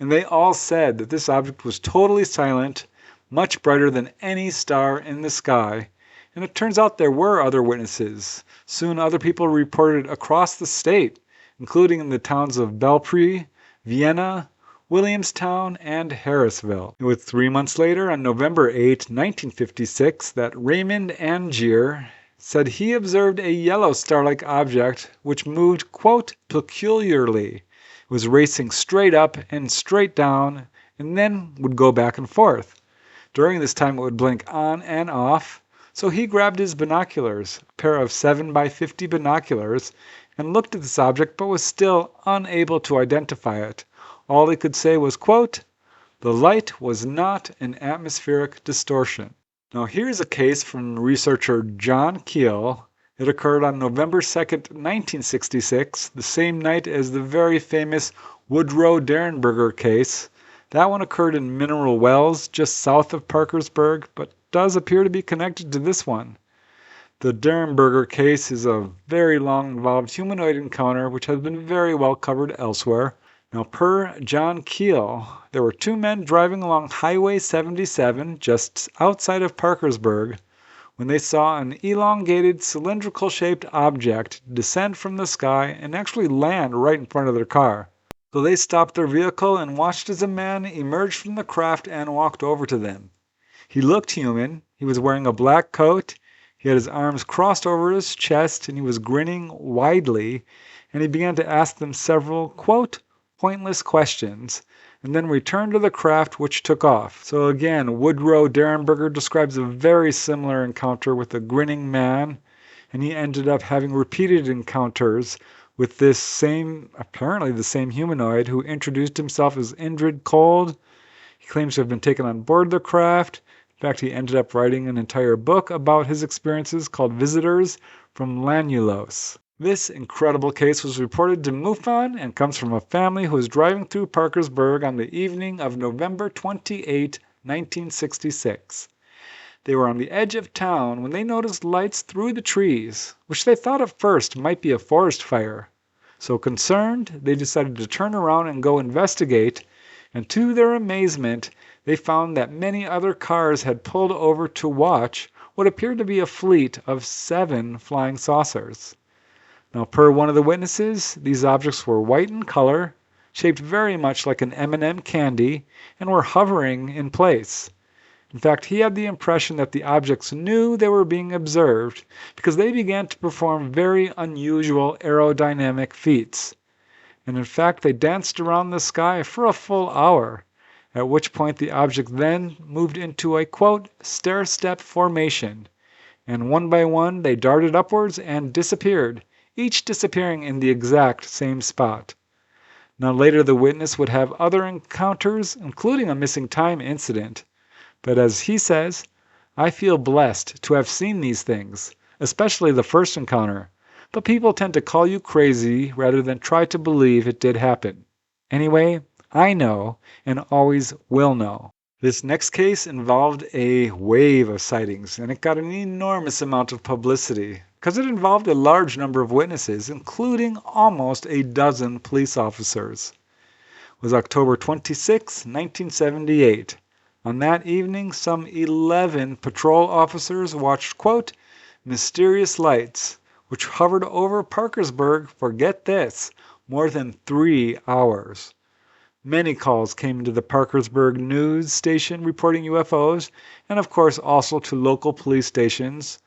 and they all said that this object was totally silent, much brighter than any star in the sky. And it turns out there were other witnesses. Soon other people reported across the state, including in the towns of Belpre, Vienna, Williamstown, and Harrisville. It was 3 months later, on November 8, 1956, that Raymond Angier said he observed a yellow star-like object which moved, quote, peculiarly. It was racing straight up and straight down and then would go back and forth. During this time it would blink on and off, so he grabbed his binoculars, a pair of 7 by 50 binoculars, and looked at this object but was still unable to identify it. All he could say was, quote, the light was not an atmospheric distortion. Now here's a case from researcher John Keel. It occurred on November 2nd, 1966, the same night as the very famous Woodrow Derenberger case. That one occurred in Mineral Wells, just south of Parkersburg, but does appear to be connected to this one. The Derenberger case is a very long-involved humanoid encounter which has been very well covered elsewhere. Now, per John Keel, there were two men driving along Highway 77 just outside of Parkersburg when they saw an elongated cylindrical-shaped object descend from the sky and actually land right in front of their car. So they stopped their vehicle and watched as a man emerged from the craft and walked over to them. He looked human. He was wearing a black coat. He had his arms crossed over his chest and he was grinning widely, and he began to ask them several, quote, pointless questions, and then returned to the craft, which took off. So again, Woodrow Derenberger describes a very similar encounter with a grinning man, and he ended up having repeated encounters with this same, apparently the same humanoid, who introduced himself as Indrid Cold. He claims to have been taken on board the craft. In fact, he ended up writing an entire book about his experiences called Visitors from Lanulos. This incredible case was reported to MUFON and comes from a family who was driving through Parkersburg on the evening of November 28, 1966. They were on the edge of town when they noticed lights through the trees, which they thought at first might be a forest fire. So concerned, they decided to turn around and go investigate, and to their amazement, they found that many other cars had pulled over to watch what appeared to be a fleet of 7 flying saucers. Now, per one of the witnesses, these objects were white in color, shaped very much like an M&M candy, and were hovering in place. In fact, he had the impression that the objects knew they were being observed because they began to perform very unusual aerodynamic feats. And in fact, they danced around the sky for a full hour, at which point the object then moved into a, quote, stair-step formation, and one by one they darted upwards and disappeared, each disappearing in the exact same spot. Now later the witness would have other encounters, including a missing time incident. But as he says, I feel blessed to have seen these things, especially the first encounter. But people tend to call you crazy rather than try to believe it did happen. Anyway, I know and always will know. This next case involved a wave of sightings, and it got an enormous amount of publicity because it involved a large number of witnesses, including almost a dozen police officers. It was October 26, 1978. On that evening, some 11 patrol officers watched, quote, mysterious lights, which hovered over Parkersburg for, get this, more than 3 hours. Many calls came to the Parkersburg news station reporting UFOs, and of course also to local police stations.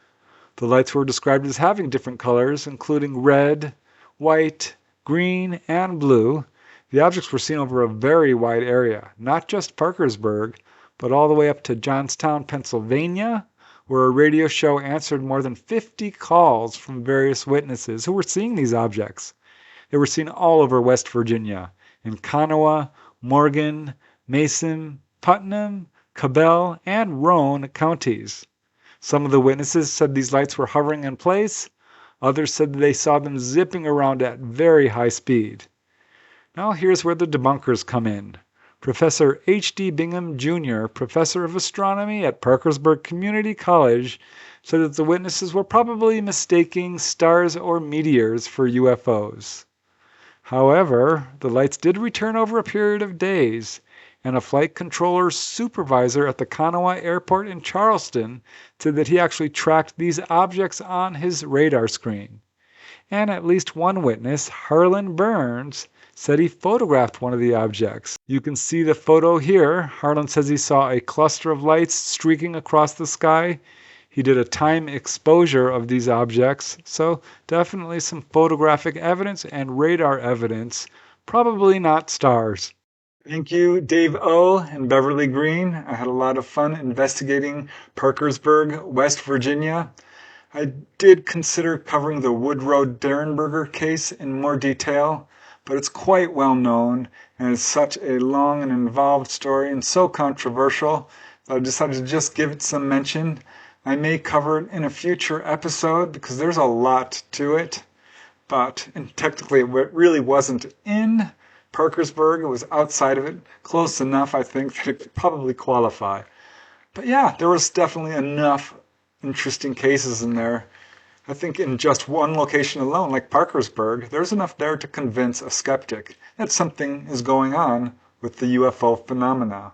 The lights were described as having different colors, including red, white, green, and blue. The objects were seen over a very wide area, not just Parkersburg, but all the way up to Johnstown, Pennsylvania, where a radio show answered more than 50 calls from various witnesses who were seeing these objects. They were seen all over West Virginia, in Kanawha, Morgan, Mason, Putnam, Cabell, and Roane counties. Some of the witnesses said these lights were hovering in place. Others said they saw them zipping around at very high speed. Now here's where the debunkers come in. Professor H.D. Bingham, Jr., professor of astronomy at Parkersburg Community College, said that the witnesses were probably mistaking stars or meteors for UFOs. However, the lights did return over a period of days, and a flight controller supervisor at the Kanawha Airport in Charleston said that he actually tracked these objects on his radar screen. And at least one witness, Harlan Burns, said he photographed one of the objects. You can see the photo here. Harlan says he saw a cluster of lights streaking across the sky. He did a time exposure of these objects, so definitely some photographic evidence and radar evidence, probably not stars. Thank you, Dave O. and Beverly Green. I had a lot of fun investigating Parkersburg, West Virginia. I did consider covering the Woodrow Derenberger case in more detail, but it's quite well known and it's such a long and involved story and so controversial that I decided to just give it some mention. I may cover it in a future episode because there's a lot to it, but technically it really wasn't in Parkersburg. It was outside of it, close enough I think that it could probably qualify. But yeah, there was definitely enough interesting cases in there. I think in just one location alone, like Parkersburg, there's enough there to convince a skeptic that something is going on with the UFO phenomena.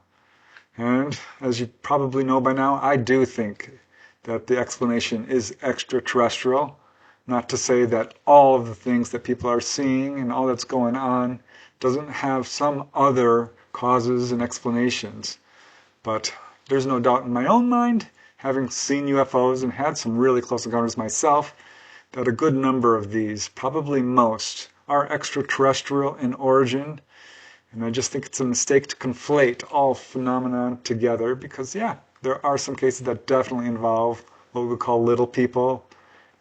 And as you probably know by now, I do think that the explanation is extraterrestrial. Not to say that all of the things that people are seeing and all that's going on doesn't have some other causes and explanations. But there's no doubt in my own mind, having seen UFOs and had some really close encounters myself, that a good number of these, probably most, are extraterrestrial in origin. And I just think it's a mistake to conflate all phenomena together because, yeah, there are some cases that definitely involve what we would call little people,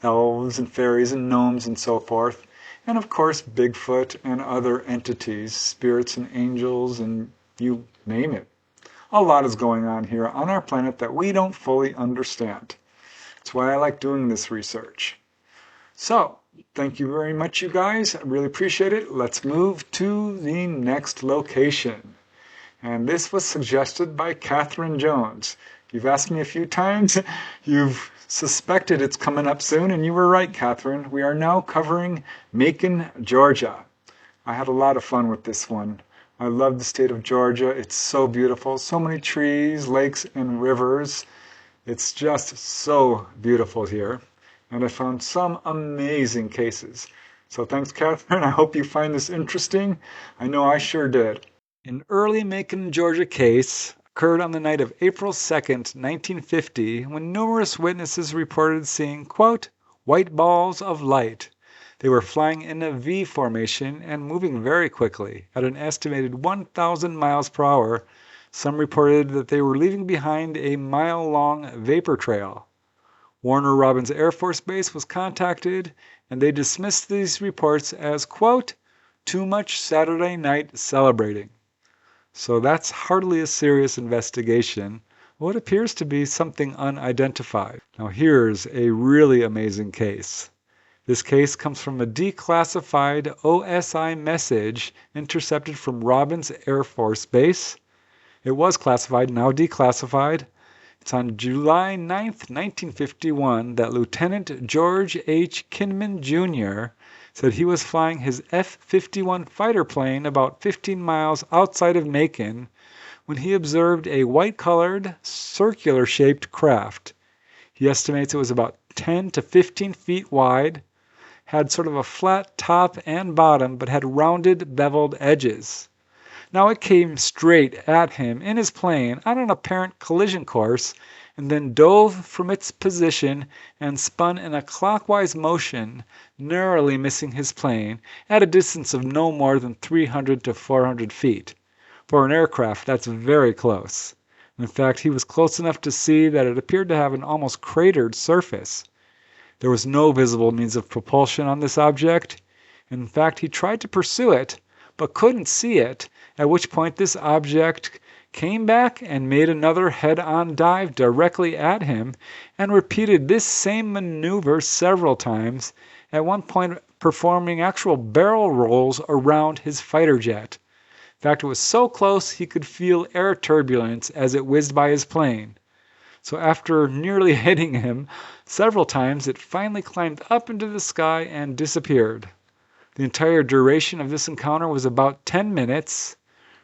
elves and fairies and gnomes and so forth. And of course, Bigfoot and other entities, spirits and angels and you name it. A lot is going on here on our planet that we don't fully understand. That's why I like doing this research. So, thank you very much, you guys. I really appreciate it. Let's move to the next location. And this was suggested by Catherine Jones. You've asked me a few times. You've suspected it's coming up soon, and you were right, Catherine. We are now covering Macon, Georgia. I had a lot of fun with this one. I love the state of Georgia. It's so beautiful. So many trees, lakes, and rivers. It's just so beautiful here. And I found some amazing cases. So thanks, Catherine. I hope you find this interesting. I know I sure did. An early Macon, Georgia case occurred on the night of April 2nd, 1950, when numerous witnesses reported seeing, quote, white balls of light. They were flying in a V formation and moving very quickly at an estimated 1,000 miles per hour. Some reported that they were leaving behind a mile-long vapor trail. Warner Robins Air Force Base was contacted, and they dismissed these reports as, quote, too much Saturday night celebrating. So that's hardly a serious investigation. What appears to be something unidentified. Now here's a really amazing case. This case comes from a declassified OSI message intercepted from Robins Air Force Base. It was classified, now declassified. It's on July 9th, 1951, that Lieutenant George H. Kinman, Jr. said he was flying his F-51 fighter plane about 15 miles outside of Macon when he observed a white-colored, circular-shaped craft. He estimates it was about 10 to 15 feet wide, had sort of a flat top and bottom, but had rounded, beveled edges. Now it came straight at him in his plane on an apparent collision course and then dove from its position and spun in a clockwise motion, narrowly missing his plane at a distance of no more than 300 to 400 feet. For an aircraft, that's very close. In fact, he was close enough to see that it appeared to have an almost cratered surface. There was no visible means of propulsion on this object. In fact, he tried to pursue it, but couldn't see it, at which point this object came back and made another head-on dive directly at him and repeated this same maneuver several times, at one point performing actual barrel rolls around his fighter jet. In fact, it was so close he could feel air turbulence as it whizzed by his plane. So after nearly hitting him several times, it finally climbed up into the sky and disappeared. The entire duration of this encounter was about 10 minutes.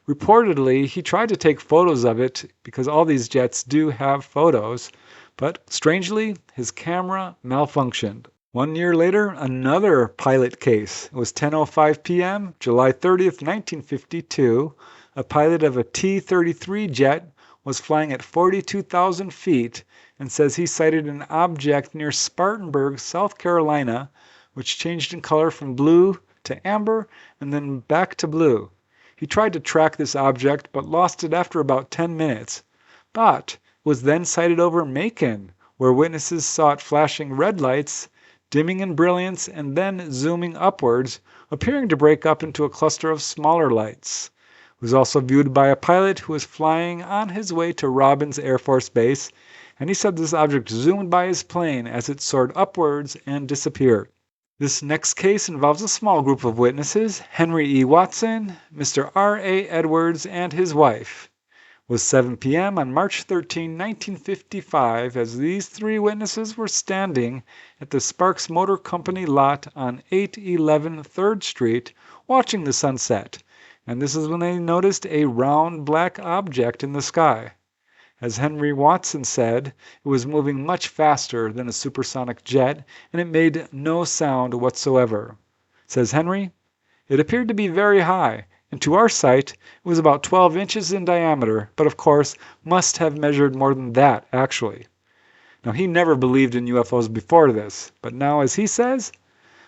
Reportedly, he tried to take photos of it because all these jets do have photos, but strangely, his camera malfunctioned. 1 year later, another pilot case. It was 10:05 p.m., July 30th, 1952. A pilot of a T-33 jet was flying at 42,000 feet and says he sighted an object near Spartanburg, South Carolina, which changed in color from blue to amber and then back to blue. He tried to track this object but lost it after about 10 minutes, but was then sighted over Macon, where witnesses saw it flashing red lights, dimming in brilliance, and then zooming upwards, appearing to break up into a cluster of smaller lights. It was also viewed by a pilot who was flying on his way to Robins Air Force Base, and he said this object zoomed by his plane as it soared upwards and disappeared. This next case involves a small group of witnesses: Henry E. Watson, Mr. R. A. Edwards, and his wife. It was 7 p.m. on March 13, 1955, as these three witnesses were standing at the Sparks Motor Company lot on 811 3rd Street watching the sunset, and this is when they noticed a round black object in the sky. As Henry Watson said, it was moving much faster than a supersonic jet, and it made no sound whatsoever. Says Henry, "It appeared to be very high, and to our sight it was about 12 inches in diameter, but of course must have measured more than that actually." Now he never believed in UFOs before this, but now, as he says,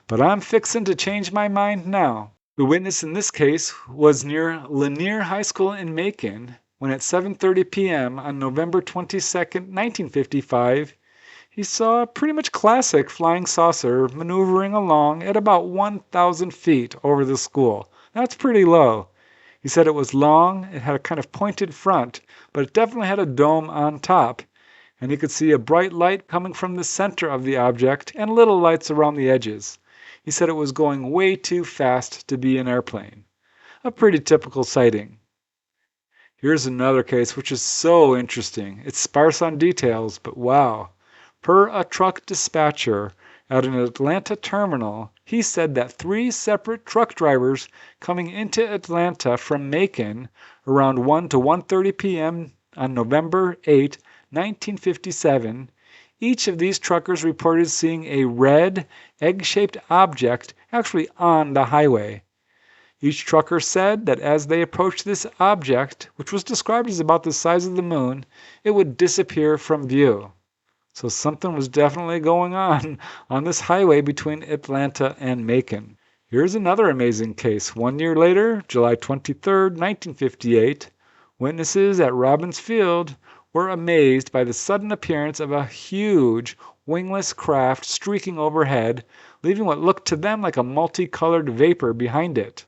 "But I'm fixin' to change my mind now." The witness in this case was near Lanier High School in Macon, when at 7:30 p.m. on November 22nd, 1955, he saw a pretty much classic flying saucer maneuvering along at about 1,000 feet over the school. That's pretty low. He said it was long, it had a kind of pointed front, but it definitely had a dome on top, and he could see a bright light coming from the center of the object and little lights around the edges. He said it was going way too fast to be an airplane. A pretty typical sighting. Here's another case which is so interesting. It's sparse on details, but wow. Per a truck dispatcher at an Atlanta terminal, he said that 3 separate truck drivers coming into Atlanta from Macon around 1 to 1:30 p.m. on November 8, 1957, each of these truckers reported seeing a red, egg-shaped object actually on the highway. Each trucker said that as they approached this object, which was described as about the size of the moon, it would disappear from view. So something was definitely going on this highway between Atlanta and Macon. Here's another amazing case. 1 year later, July 23rd, 1958, witnesses at Robbins Field were amazed by the sudden appearance of a huge wingless craft streaking overhead, leaving what looked to them like a multicolored vapor behind it.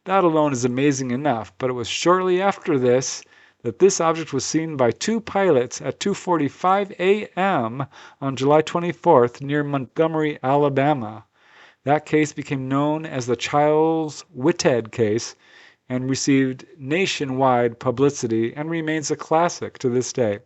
That alone is amazing enough, but it was shortly after this that this object was seen by 2 pilots at 2:45 a.m. on July 24th near Montgomery, Alabama. That case became known as the Charles Whitted case and received nationwide publicity and remains a classic to this day.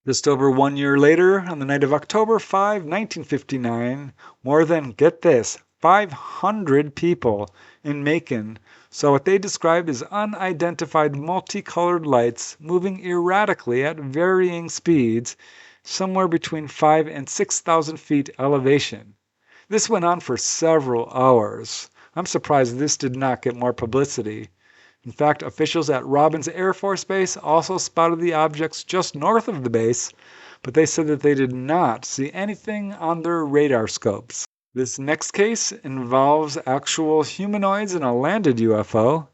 Just over 1 year later, on the night of October 5, 1959, more than, get this, 500 people in Macon saw what they described as unidentified multicolored lights moving erratically at varying speeds, somewhere between 5,000 and 6,000 feet elevation. This went on for several hours. I'm surprised this did not get more publicity. In fact, officials at Robins Air Force Base also spotted the objects just north of the base, but they said that they did not see anything on their radar scopes. This next case involves actual humanoids and a landed UFO.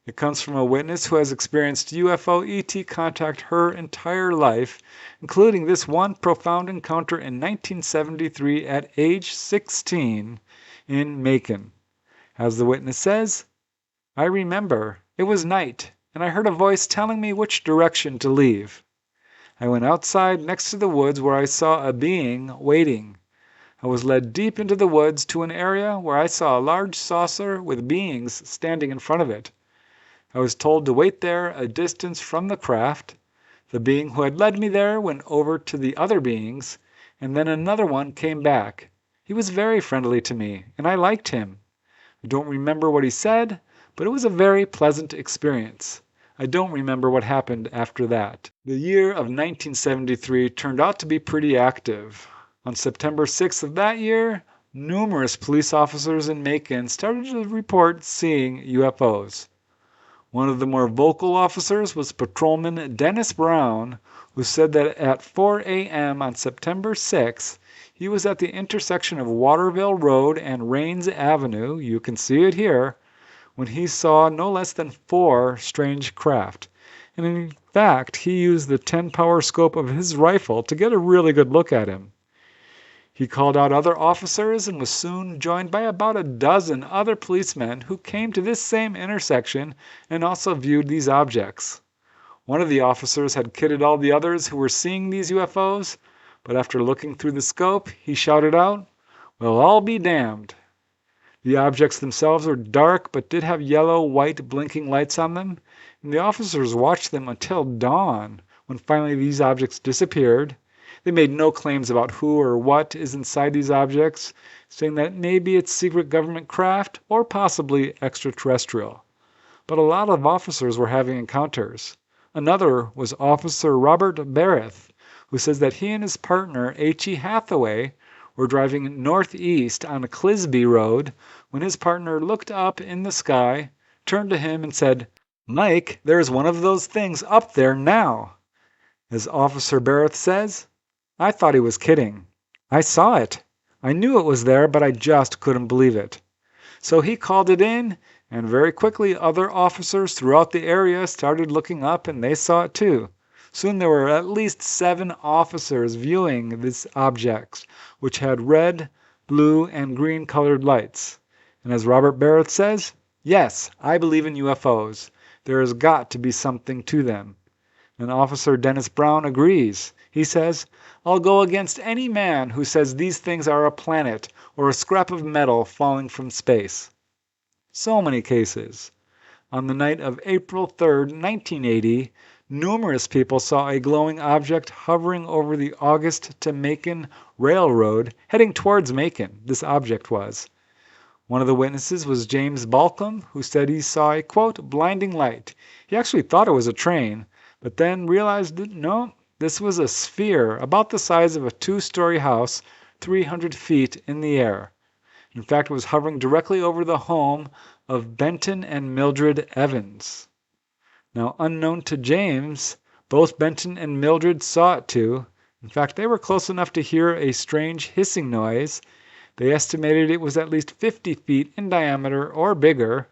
It comes from a witness who has experienced UFO ET contact her entire life, including this one profound encounter in 1973 at age 16 in Macon. As the witness says, "I remember, it was night, and I heard a voice telling me which direction to leave. I went outside next to the woods where I saw a being waiting. I was led deep into the woods to an area where I saw a large saucer with beings standing in front of it. I was told to wait there a distance from the craft. The being who had led me there went over to the other beings, and then another one came back. He was very friendly to me, and I liked him. I don't remember what he said, but it was a very pleasant experience. I don't remember what happened after that. The year of 1973 turned out to be pretty active. On September 6th of that year, numerous police officers in Macon started to report seeing UFOs. One of the more vocal officers was Patrolman Dennis Brown, who said that at 4 a.m. on September 6th, he was at the intersection of Waterville Road and Rains Avenue, you can see it here, when he saw no less than 4 strange craft. And in fact, he used the 10-power scope of his rifle to get a really good look at him. He called out other officers and was soon joined by about a dozen other policemen who came to this same intersection and also viewed these objects. One of the officers had kidded all the others who were seeing these UFOs, but after looking through the scope, he shouted out, "Well, I'll be damned." The objects themselves were dark but did have yellow, white, blinking lights on them, and the officers watched them until dawn, when finally these objects disappeared. They made no claims about who or what is inside these objects, saying that maybe it's secret government craft or possibly extraterrestrial. But a lot of officers were having encounters. Another was Officer Robert Barrett, who says that he and his partner H.E. Hathaway were driving northeast on Clisby Road when his partner looked up in the sky, turned to him and said, "Mike, there's one of those things up there now." As Officer Barrett says, "I thought he was kidding. I saw it. I knew it was there, but I just couldn't believe it." So he called it in, and very quickly other officers throughout the area started looking up and they saw it too. Soon there were at least 7 officers viewing these objects, which had red, blue, and green colored lights. And as Robert Barrett says, "Yes, I believe in UFOs. There has got to be something to them." And Officer Dennis Brown agrees. He says, "I'll go against any man who says these things are a planet or a scrap of metal falling from space." So many cases. On the night of April 3rd, 1980, numerous people saw a glowing object hovering over the August to Macon Railroad, heading towards Macon. This object was. One of the witnesses was James Balcom, who said he saw a, quote, "blinding light." He actually thought it was a train, but then realized that no, this was a sphere about the size of a 2-story house, 300 feet in the air. In fact, it was hovering directly over the home of Benton and Mildred Evans. Now, unknown to James, both Benton and Mildred saw it too. In fact, they were close enough to hear a strange hissing noise. They estimated it was at least 50 feet in diameter or bigger.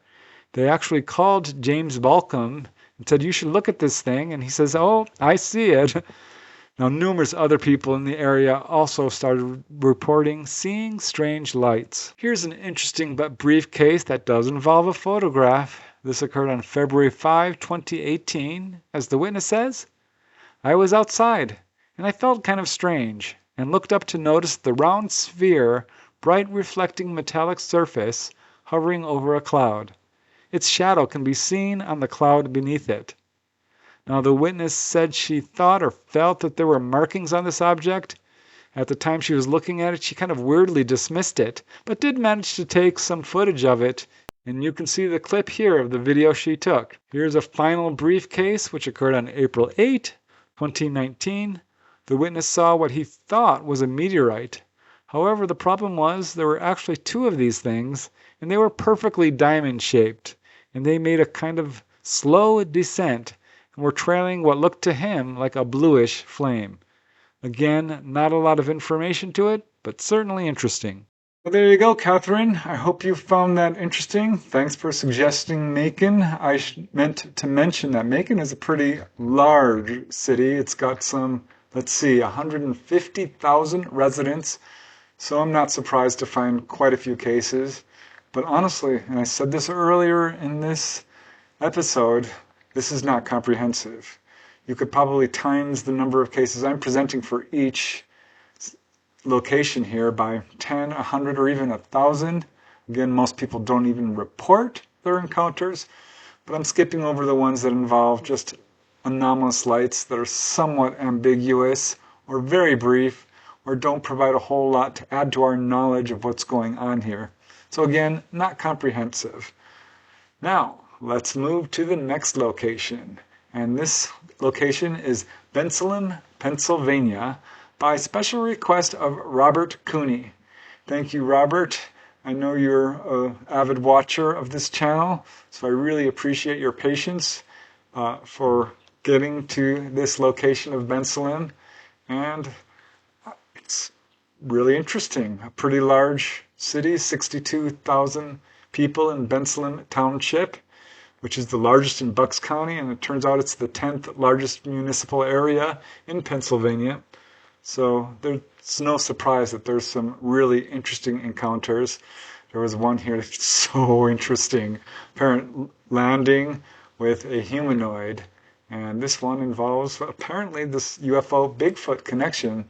They actually called James Balcom and said, "You should look at this thing." And he says, "Oh, I see it." Now, numerous other people in the area also started reporting seeing strange lights. Here's an interesting but brief case that does involve a photograph. This occurred on February 5, 2018. As the witness says, "I was outside, and I felt kind of strange, and looked up to notice the round sphere, bright reflecting metallic surface, hovering over a cloud. Its shadow can be seen on the cloud beneath it." Now, the witness said she thought or felt that there were markings on this object. At the time she was looking at it, she kind of weirdly dismissed it, but did manage to take some footage of it, and you can see the clip here of the video she took. Here's a final brief case which occurred on April 8, 2019. The witness saw what he thought was a meteorite. However, the problem was there were actually 2 of these things, and they were perfectly diamond-shaped, and they made a kind of slow descent and were trailing what looked to him like a bluish flame. Again, not a lot of information to it, but certainly interesting. Well, there you go, Catherine. I hope you found that interesting. Thanks for suggesting Macon. I meant to mention that Macon is a pretty large city. It's got some, 150,000 residents. So I'm not surprised to find quite a few cases. But honestly, and I said this earlier in this episode, this is not comprehensive. You could probably times the number of cases I'm presenting for each location here by 10, 100, or even 1,000. Again, most people don't even report their encounters. but I'm skipping over the ones that involve just anomalous lights that are somewhat ambiguous or very brief or don't provide a whole lot to add to our knowledge of what's going on here. So again, not comprehensive. Now, let's move to the next location. And this location is Bensalem, Pennsylvania, by special request of Robert Cooney. Thank you, Robert. I know you're an avid watcher of this channel, so I really appreciate your patience for getting to this location of Bensalem. And it's really interesting. A pretty large city, 62,000 people in Bensalem Township, which is the largest in Bucks County, and it turns out it's the 10th largest municipal area in Pennsylvania. So there's no surprise that there's some really interesting encounters. There was one here that's so interesting. Apparent landing with a humanoid. And this one involves apparently this UFO Bigfoot connection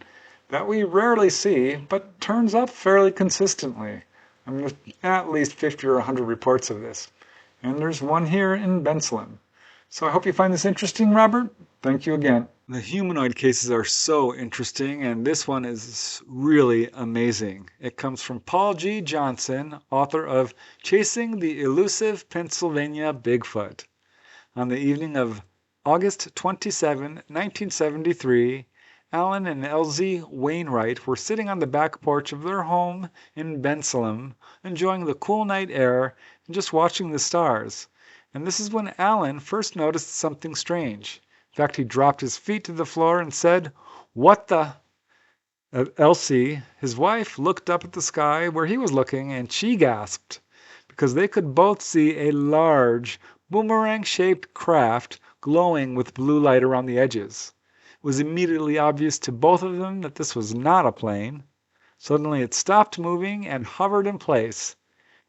that we rarely see, but turns up fairly consistently. I mean, there's at least 50 or 100 reports of this. And there's one here in Bensalem. So I hope you find this interesting, Robert. Thank you again. The humanoid cases are so interesting, and this one is really amazing. It comes from Paul G. Johnson, author of Chasing the Elusive Pennsylvania Bigfoot. On the evening of August 27, 1973, Alan and Elsie Wainwright were sitting on the back porch of their home in Bensalem, enjoying the cool night air and just watching the stars. And this is when Alan first noticed something strange. In fact, he dropped his feet to the floor and said, "What the?" Elsie, his wife, looked up at the sky where he was looking, and she gasped, because they could both see a large, boomerang-shaped craft glowing with blue light around the edges. It was immediately obvious to both of them that this was not a plane. Suddenly it stopped moving and hovered in place.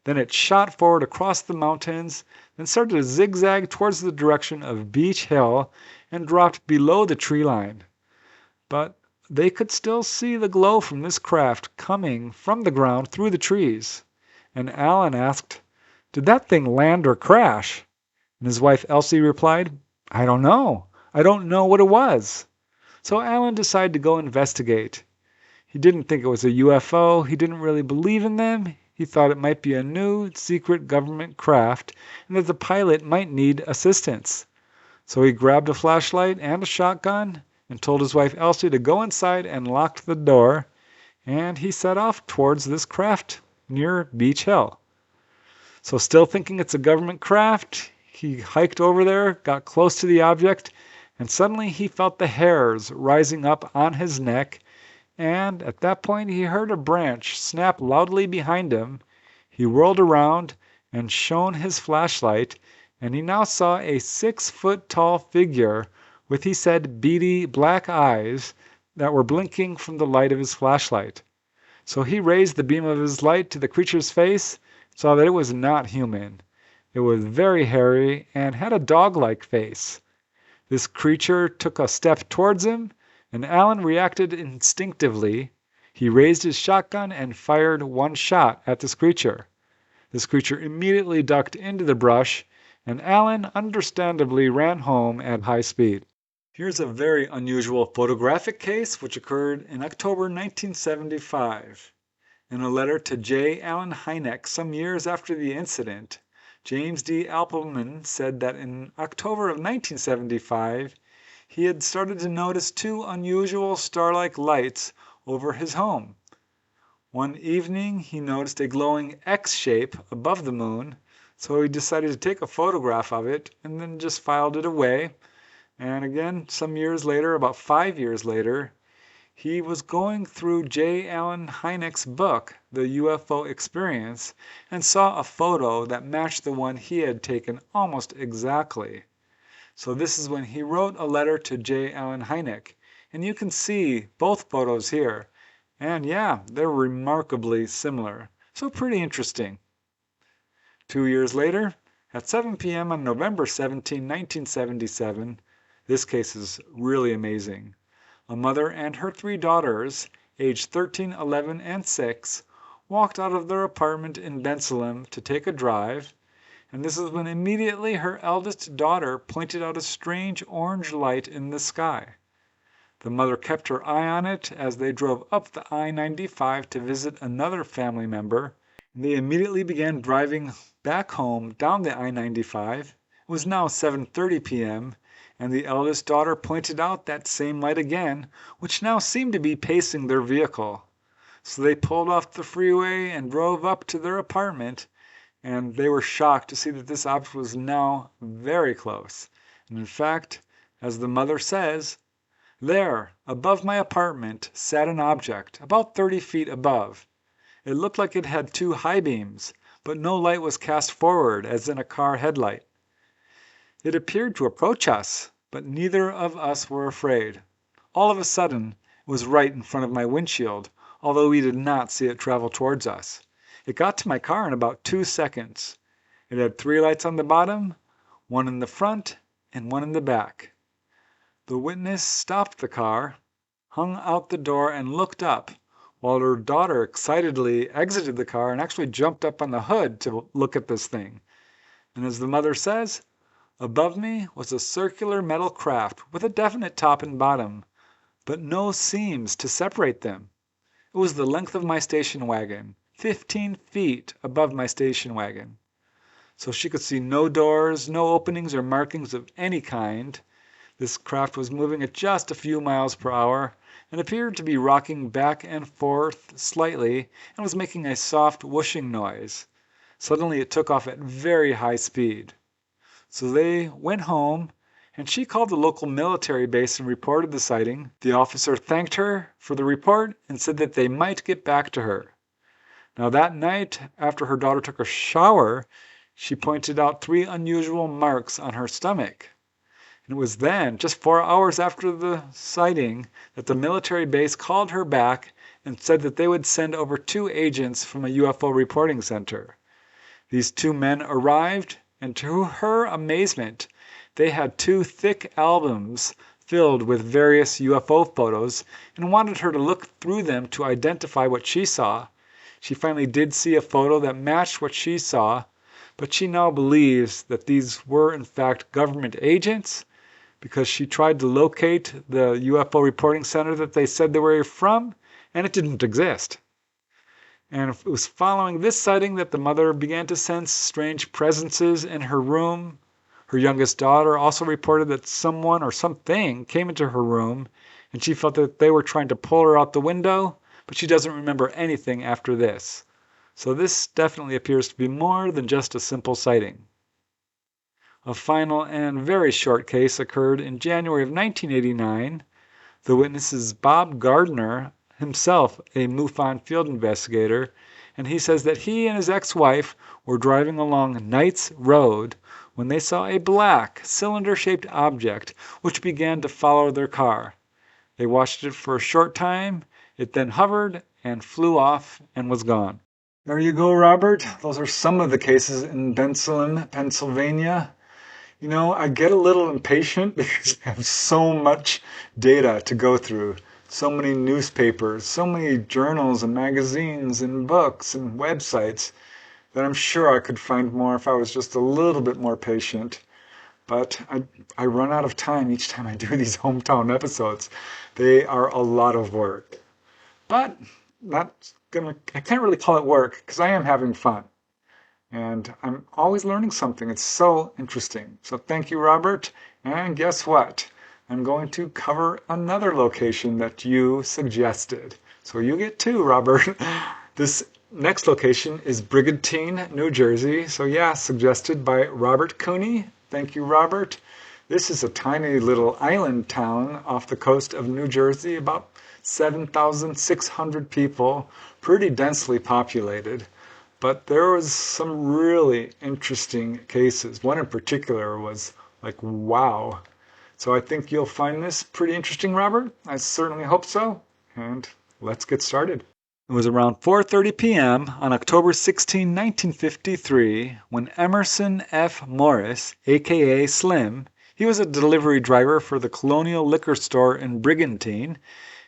Then it shot forward across the mountains, then started to zigzag towards the direction of Beach Hill and dropped below the tree line. But they could still see the glow from this craft coming from the ground through the trees. And Alan asked, "Did that thing land or crash?" And his wife Elsie replied, "I don't know. I don't know what it was." So Alan decided to go investigate. He didn't think it was a UFO. He didn't really believe in them. He thought it might be a new, secret government craft and that the pilot might need assistance. So he grabbed a flashlight and a shotgun and told his wife Elsie to go inside and locked the door, and he set off towards this craft near Beach Hill. So still thinking it's a government craft, he hiked over there, got close to the object, and suddenly he felt the hairs rising up on his neck, and at that point he heard a branch snap loudly behind him. He whirled around and shone his flashlight, and he now saw a 6-foot-tall figure with, he said, beady black eyes that were blinking from the light of his flashlight. So he raised the beam of his light to the creature's face, saw that it was not human. It was very hairy and had a dog-like face. This creature took a step towards him, and Alan reacted instinctively. He raised his shotgun and fired one shot at this creature. This creature immediately ducked into the brush, and Alan understandably ran home at high speed. Here's a very unusual photographic case which occurred in October 1975. In a letter to J. Allen Hynek some years after the incident, James D. Appleman said that in October of 1975, he had started to notice two unusual star-like lights over his home. One evening, he noticed a glowing X shape above the moon, so he decided to take a photograph of it and then just filed it away. And again, some years later, about 5 years later, he was going through J. Allen Hynek's book, The UFO Experience, and saw a photo that matched the one he had taken almost exactly. So this is when he wrote a letter to J. Allen Hynek, and you can see both photos here. And yeah, they're remarkably similar. So pretty interesting. 2 years later, at 7 p.m. on November 17, 1977, this case is really amazing. A mother and her 3 daughters, aged 13, 11, and 6, walked out of their apartment in Bensalem to take a drive, And this is when immediately her eldest daughter pointed out a strange orange light in the sky. The mother kept her eye on it as they drove up the I-95 to visit another family member. They immediately began driving back home down the I-95. It was now 7:30 p.m., and the eldest daughter pointed out that same light again, which now seemed to be pacing their vehicle. So they pulled off the freeway and drove up to their apartment, and they were shocked to see that this object was now very close. And in fact, as the mother says, there, above my apartment, sat an object, about 30 feet above. It looked like it had two high beams, but no light was cast forward as in a car headlight. It appeared to approach us, but neither of us were afraid. All of a sudden, it was right in front of my windshield, although we did not see it travel towards us. It got to my car in about 2 seconds. It had 3 lights on the bottom, 1 in the front, and 1 in the back. The witness stopped the car, hung out the door, and looked up, while her daughter excitedly exited the car and actually jumped up on the hood to look at this thing. And as the mother says, above me was a circular metal craft with a definite top and bottom, but no seams to separate them. It was the length of my station wagon, 15 feet above my station wagon. So she could see no doors, no openings or markings of any kind. This craft was moving at just a few miles per hour and appeared to be rocking back and forth slightly and was making a soft whooshing noise. Suddenly it took off at very high speed. So they went home, and she called the local military base and reported the sighting. The officer thanked her for the report and said that they might get back to her. Now that night, after her daughter took a shower, she pointed out 3 unusual marks on her stomach. And it was then, just 4 hours after the sighting, that the military base called her back and said that they would send over 2 agents from a UFO reporting center. These 2 men arrived, and to her amazement, they had 2 thick albums filled with various UFO photos and wanted her to look through them to identify what she saw. She finally did see a photo that matched what she saw, but she now believes that these were in fact government agents, because she tried to locate the UFO reporting center that they said they were from, and it didn't exist. And it was following this sighting that the mother began to sense strange presences in her room. Her youngest daughter also reported that someone or something came into her room, and she felt that they were trying to pull her out the window, but she doesn't remember anything after this. So this definitely appears to be more than just a simple sighting. A final and very short case occurred in January of 1989. The witness is Bob Gardner, himself a MUFON field investigator, and he says that he and his ex-wife were driving along Knights Road when they saw a black, cylinder-shaped object which began to follow their car. They watched it for a short time, it then hovered and flew off and was gone. There you go, Robert. Those are some of the cases in Bensalem, Pennsylvania. You know, I get a little impatient because I have so much data to go through. So many newspapers, so many journals and magazines and books and websites that I'm sure I could find more if I was just a little bit more patient. But I run out of time each time I do these hometown episodes. They are a lot of work. But I can't really call it work because I am having fun. And I'm always learning something. It's so interesting. So thank you, Robert. And guess what? I'm going to cover another location that you suggested. So you get 2, Robert. This next location is Brigantine, New Jersey. So yeah, suggested by Robert Cooney. Thank you, Robert. This is a tiny little island town off the coast of New Jersey, about 7,600 people, pretty densely populated. But there was some really interesting cases. One in particular was like, wow. So I think you'll find this pretty interesting, Robert. I certainly hope so. And let's get started. It was around 4:30 p.m. on October 16, 1953, when Emerson F. Morris, a.k.a. Slim, he was a delivery driver for the Colonial Liquor Store in Brigantine,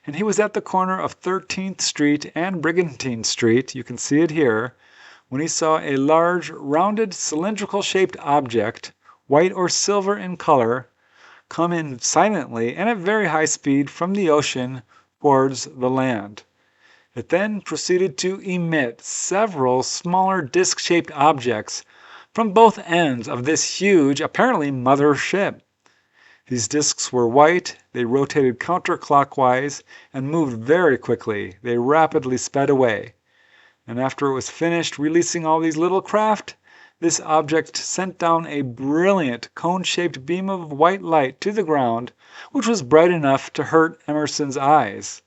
and he was at the corner of 13th Street and Brigantine Street, you can see it here, when he saw a large, rounded, cylindrical-shaped object, white or silver in color, come in silently and at very high speed from the ocean towards the land. It then proceeded to emit several smaller disc-shaped objects from both ends of this huge, apparently mother ship. These discs were white, they rotated counterclockwise and moved very quickly. They rapidly sped away. And after it was finished releasing all these little craft, this object sent down a brilliant cone-shaped beam of white light to the ground, which was bright enough to hurt Emerson's eyes.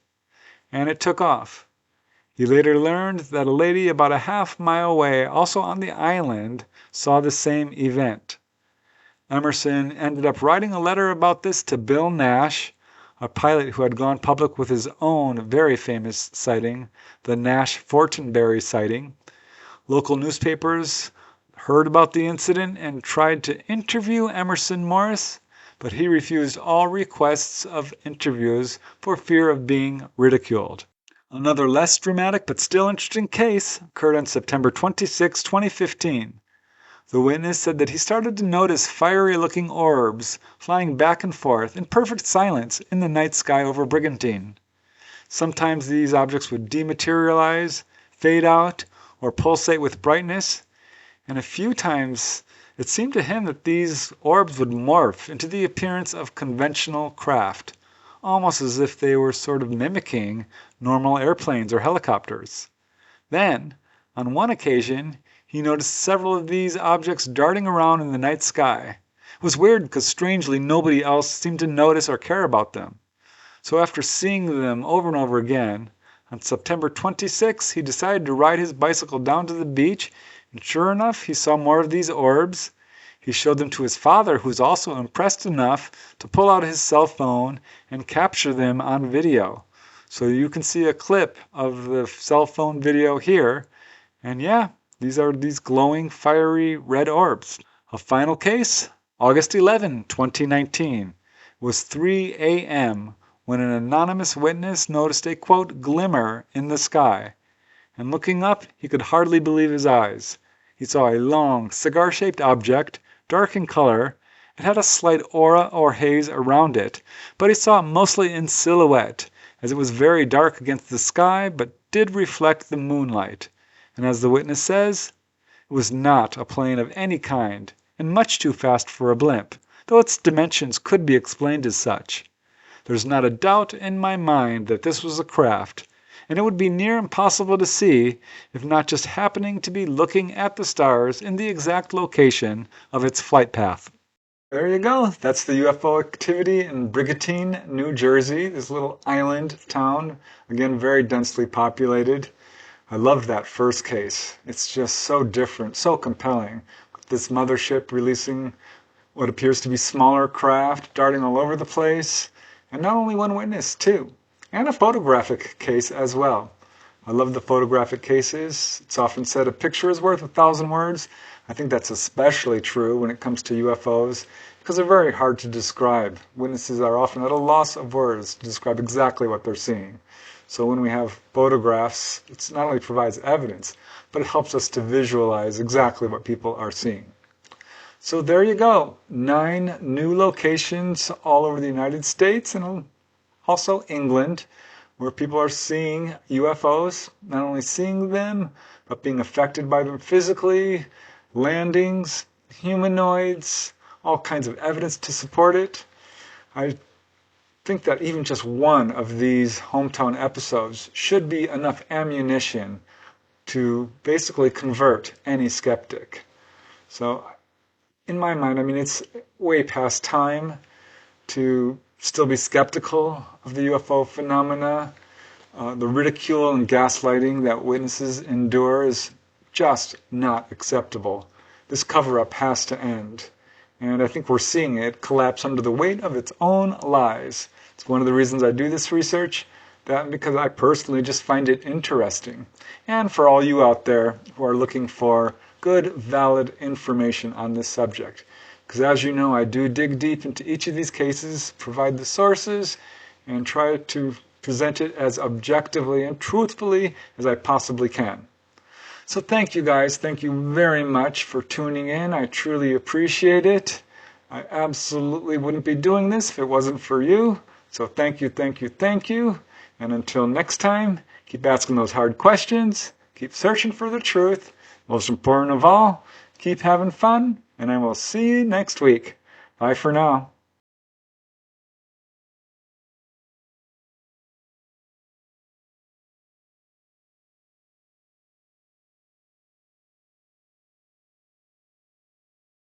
And it took off. He later learned that a lady about a half-mile away, also on the island, saw the same event. Emerson ended up writing a letter about this to Bill Nash, a pilot who had gone public with his own very famous sighting, the Nash-Fortenberry sighting. Local newspapers heard about the incident and tried to interview Emerson Morris, but he refused all requests of interviews for fear of being ridiculed. Another less dramatic but still interesting case occurred on September 26, 2015. The witness said that he started to notice fiery-looking orbs flying back and forth in perfect silence in the night sky over Brigantine. Sometimes these objects would dematerialize, fade out, or pulsate with brightness, and a few times it seemed to him that these orbs would morph into the appearance of conventional craft, almost as if they were sort of mimicking normal airplanes or helicopters. Then, on one occasion, he noticed several of these objects darting around in the night sky. It was weird because strangely nobody else seemed to notice or care about them. So after seeing them over and over again, on September 26, he decided to ride his bicycle down to the beach, and sure enough, he saw more of these orbs. He showed them to his father, who was also impressed enough to pull out his cell phone and capture them on video. So you can see a clip of the cell phone video here. And yeah, these are these glowing, fiery red orbs. A final case, August 11, 2019. It was 3 a.m. when an anonymous witness noticed a, quote, glimmer in the sky. And looking up, he could hardly believe his eyes. He saw a long, cigar-shaped object, dark in color. It had a slight aura or haze around it, but he saw it mostly in silhouette, as it was very dark against the sky, but did reflect the moonlight. And as the witness says, it was not a plane of any kind, and much too fast for a blimp, though its dimensions could be explained as such. There's not a doubt in my mind that this was a craft, and it would be near impossible to see if not just happening to be looking at the stars in the exact location of its flight path. There you go. That's the UFO activity in Brigantine, New Jersey, this little island town, again very densely populated. I love that first case. It's just so different, so compelling. This mothership releasing what appears to be smaller craft, darting all over the place, and not only one witness, two. And a photographic case as well. I love the photographic cases. It's often said a picture is worth 1,000 words. I think that's especially true when it comes to UFOs because they're very hard to describe. Witnesses are often at a loss of words to describe exactly what they're seeing. So when we have photographs, it not only provides evidence, but it helps us to visualize exactly what people are seeing. So there you go. 9 new locations all over the United States and also England, where people are seeing UFOs, not only seeing them, but being affected by them physically, landings, humanoids, all kinds of evidence to support it. I think that even just one of these hometown episodes should be enough ammunition to basically convert any skeptic. So in my mind, I mean, it's way past time to still be skeptical of the UFO phenomena. The ridicule and gaslighting that witnesses endure is just not acceptable. This cover-up has to end. And I think we're seeing it collapse under the weight of its own lies. It's one of the reasons I do this research, that because I personally just find it interesting. And for all you out there who are looking for good, valid information on this subject. Because as you know, I do dig deep into each of these cases, provide the sources, and try to present it as objectively and truthfully as I possibly can. So thank you guys. Thank you very much for tuning in. I truly appreciate it. I absolutely wouldn't be doing this if it wasn't for you. So thank you, thank you, thank you. And until next time, keep asking those hard questions. Keep searching for the truth. Most important of all, keep having fun. And I will see you next week. Bye for now.